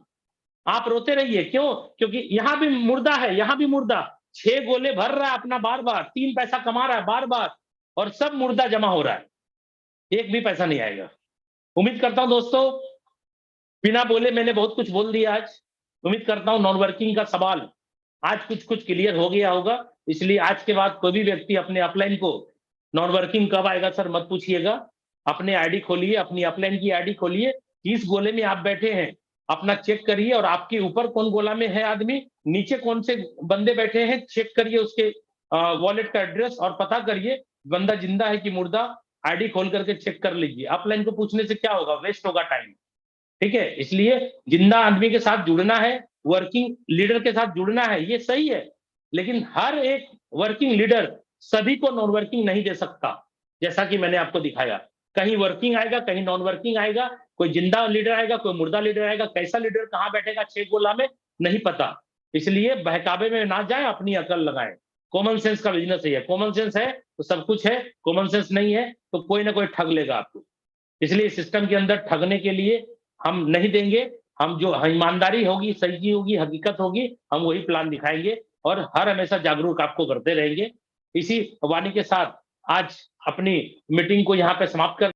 आप रोते रहिए, क्यों? क्योंकि यहां भी मुर्दा है, यहां भी मुर्दा, 6 गोले भर रहा है अपना बार बार, 3 पैसा कमा रहा है बार बार, और सब मुर्दा जमा हो रहा है, एक भी पैसा नहीं आएगा। उम्मीद करता हूं दोस्तों, बिना बोले मैंने बहुत कुछ बोल दिया आज। उम्मीद करता हूं नॉन वर्किंग का सवाल आज कुछ क्लियर हो गया होगा। इसलिए आज के बाद कोई भी व्यक्ति अपने अपलाइन को नॉन वर्किंग कब आएगा सर मत पूछिएगा। अपने आईडी खोलिए, अपनी अपलाइन की आईडी खोलिए, किस गोले में आप बैठे हैं अपना चेक करिए, और आपके ऊपर कौन गोला में है आदमी, नीचे कौन से बंदे बैठे हैं, चेक करिए उसके वॉलेट का एड्रेस और पता करिए बंदा जिंदा है कि मुर्दा। आईडी खोल करके चेक कर लीजिए। अपलाइन को पूछने से क्या होगा, वेस्ट होगा टाइम। ठीक है, इसलिए जिंदा आदमी के साथ जुड़ना है, वर्किंग लीडर के साथ जुड़ना है, ये सही है, लेकिन हर एक वर्किंग लीडर सभी को नॉन वर्किंग नहीं दे सकता, जैसा कि मैंने आपको दिखाया। कहीं वर्किंग आएगा, कहीं नॉन वर्किंग आएगा, कोई जिंदा लीडर आएगा, कोई मुर्दा लीडर आएगा, कैसा लीडर कहाँ बैठेगा 6 गोला में, नहीं पता। इसलिए बहकावे में ना जाएं, अपनी अकल लगाएं। कॉमन सेंस का बिजनेस है, कॉमन सेंस है तो सब कुछ है, कॉमन सेंस नहीं है तो कोई ना कोई ठग लेगा आपको। इसलिए सिस्टम के अंदर ठगने के लिए हम नहीं देंगे। हम जो ईमानदारी होगी, सही होगी, हकीकत होगी, हम वही प्लान दिखाएंगे और हर हमेशा जागरूक आपको करते रहेंगे। इसी वाणी के साथ आज अपनी मीटिंग को यहाँ पे समाप्त कर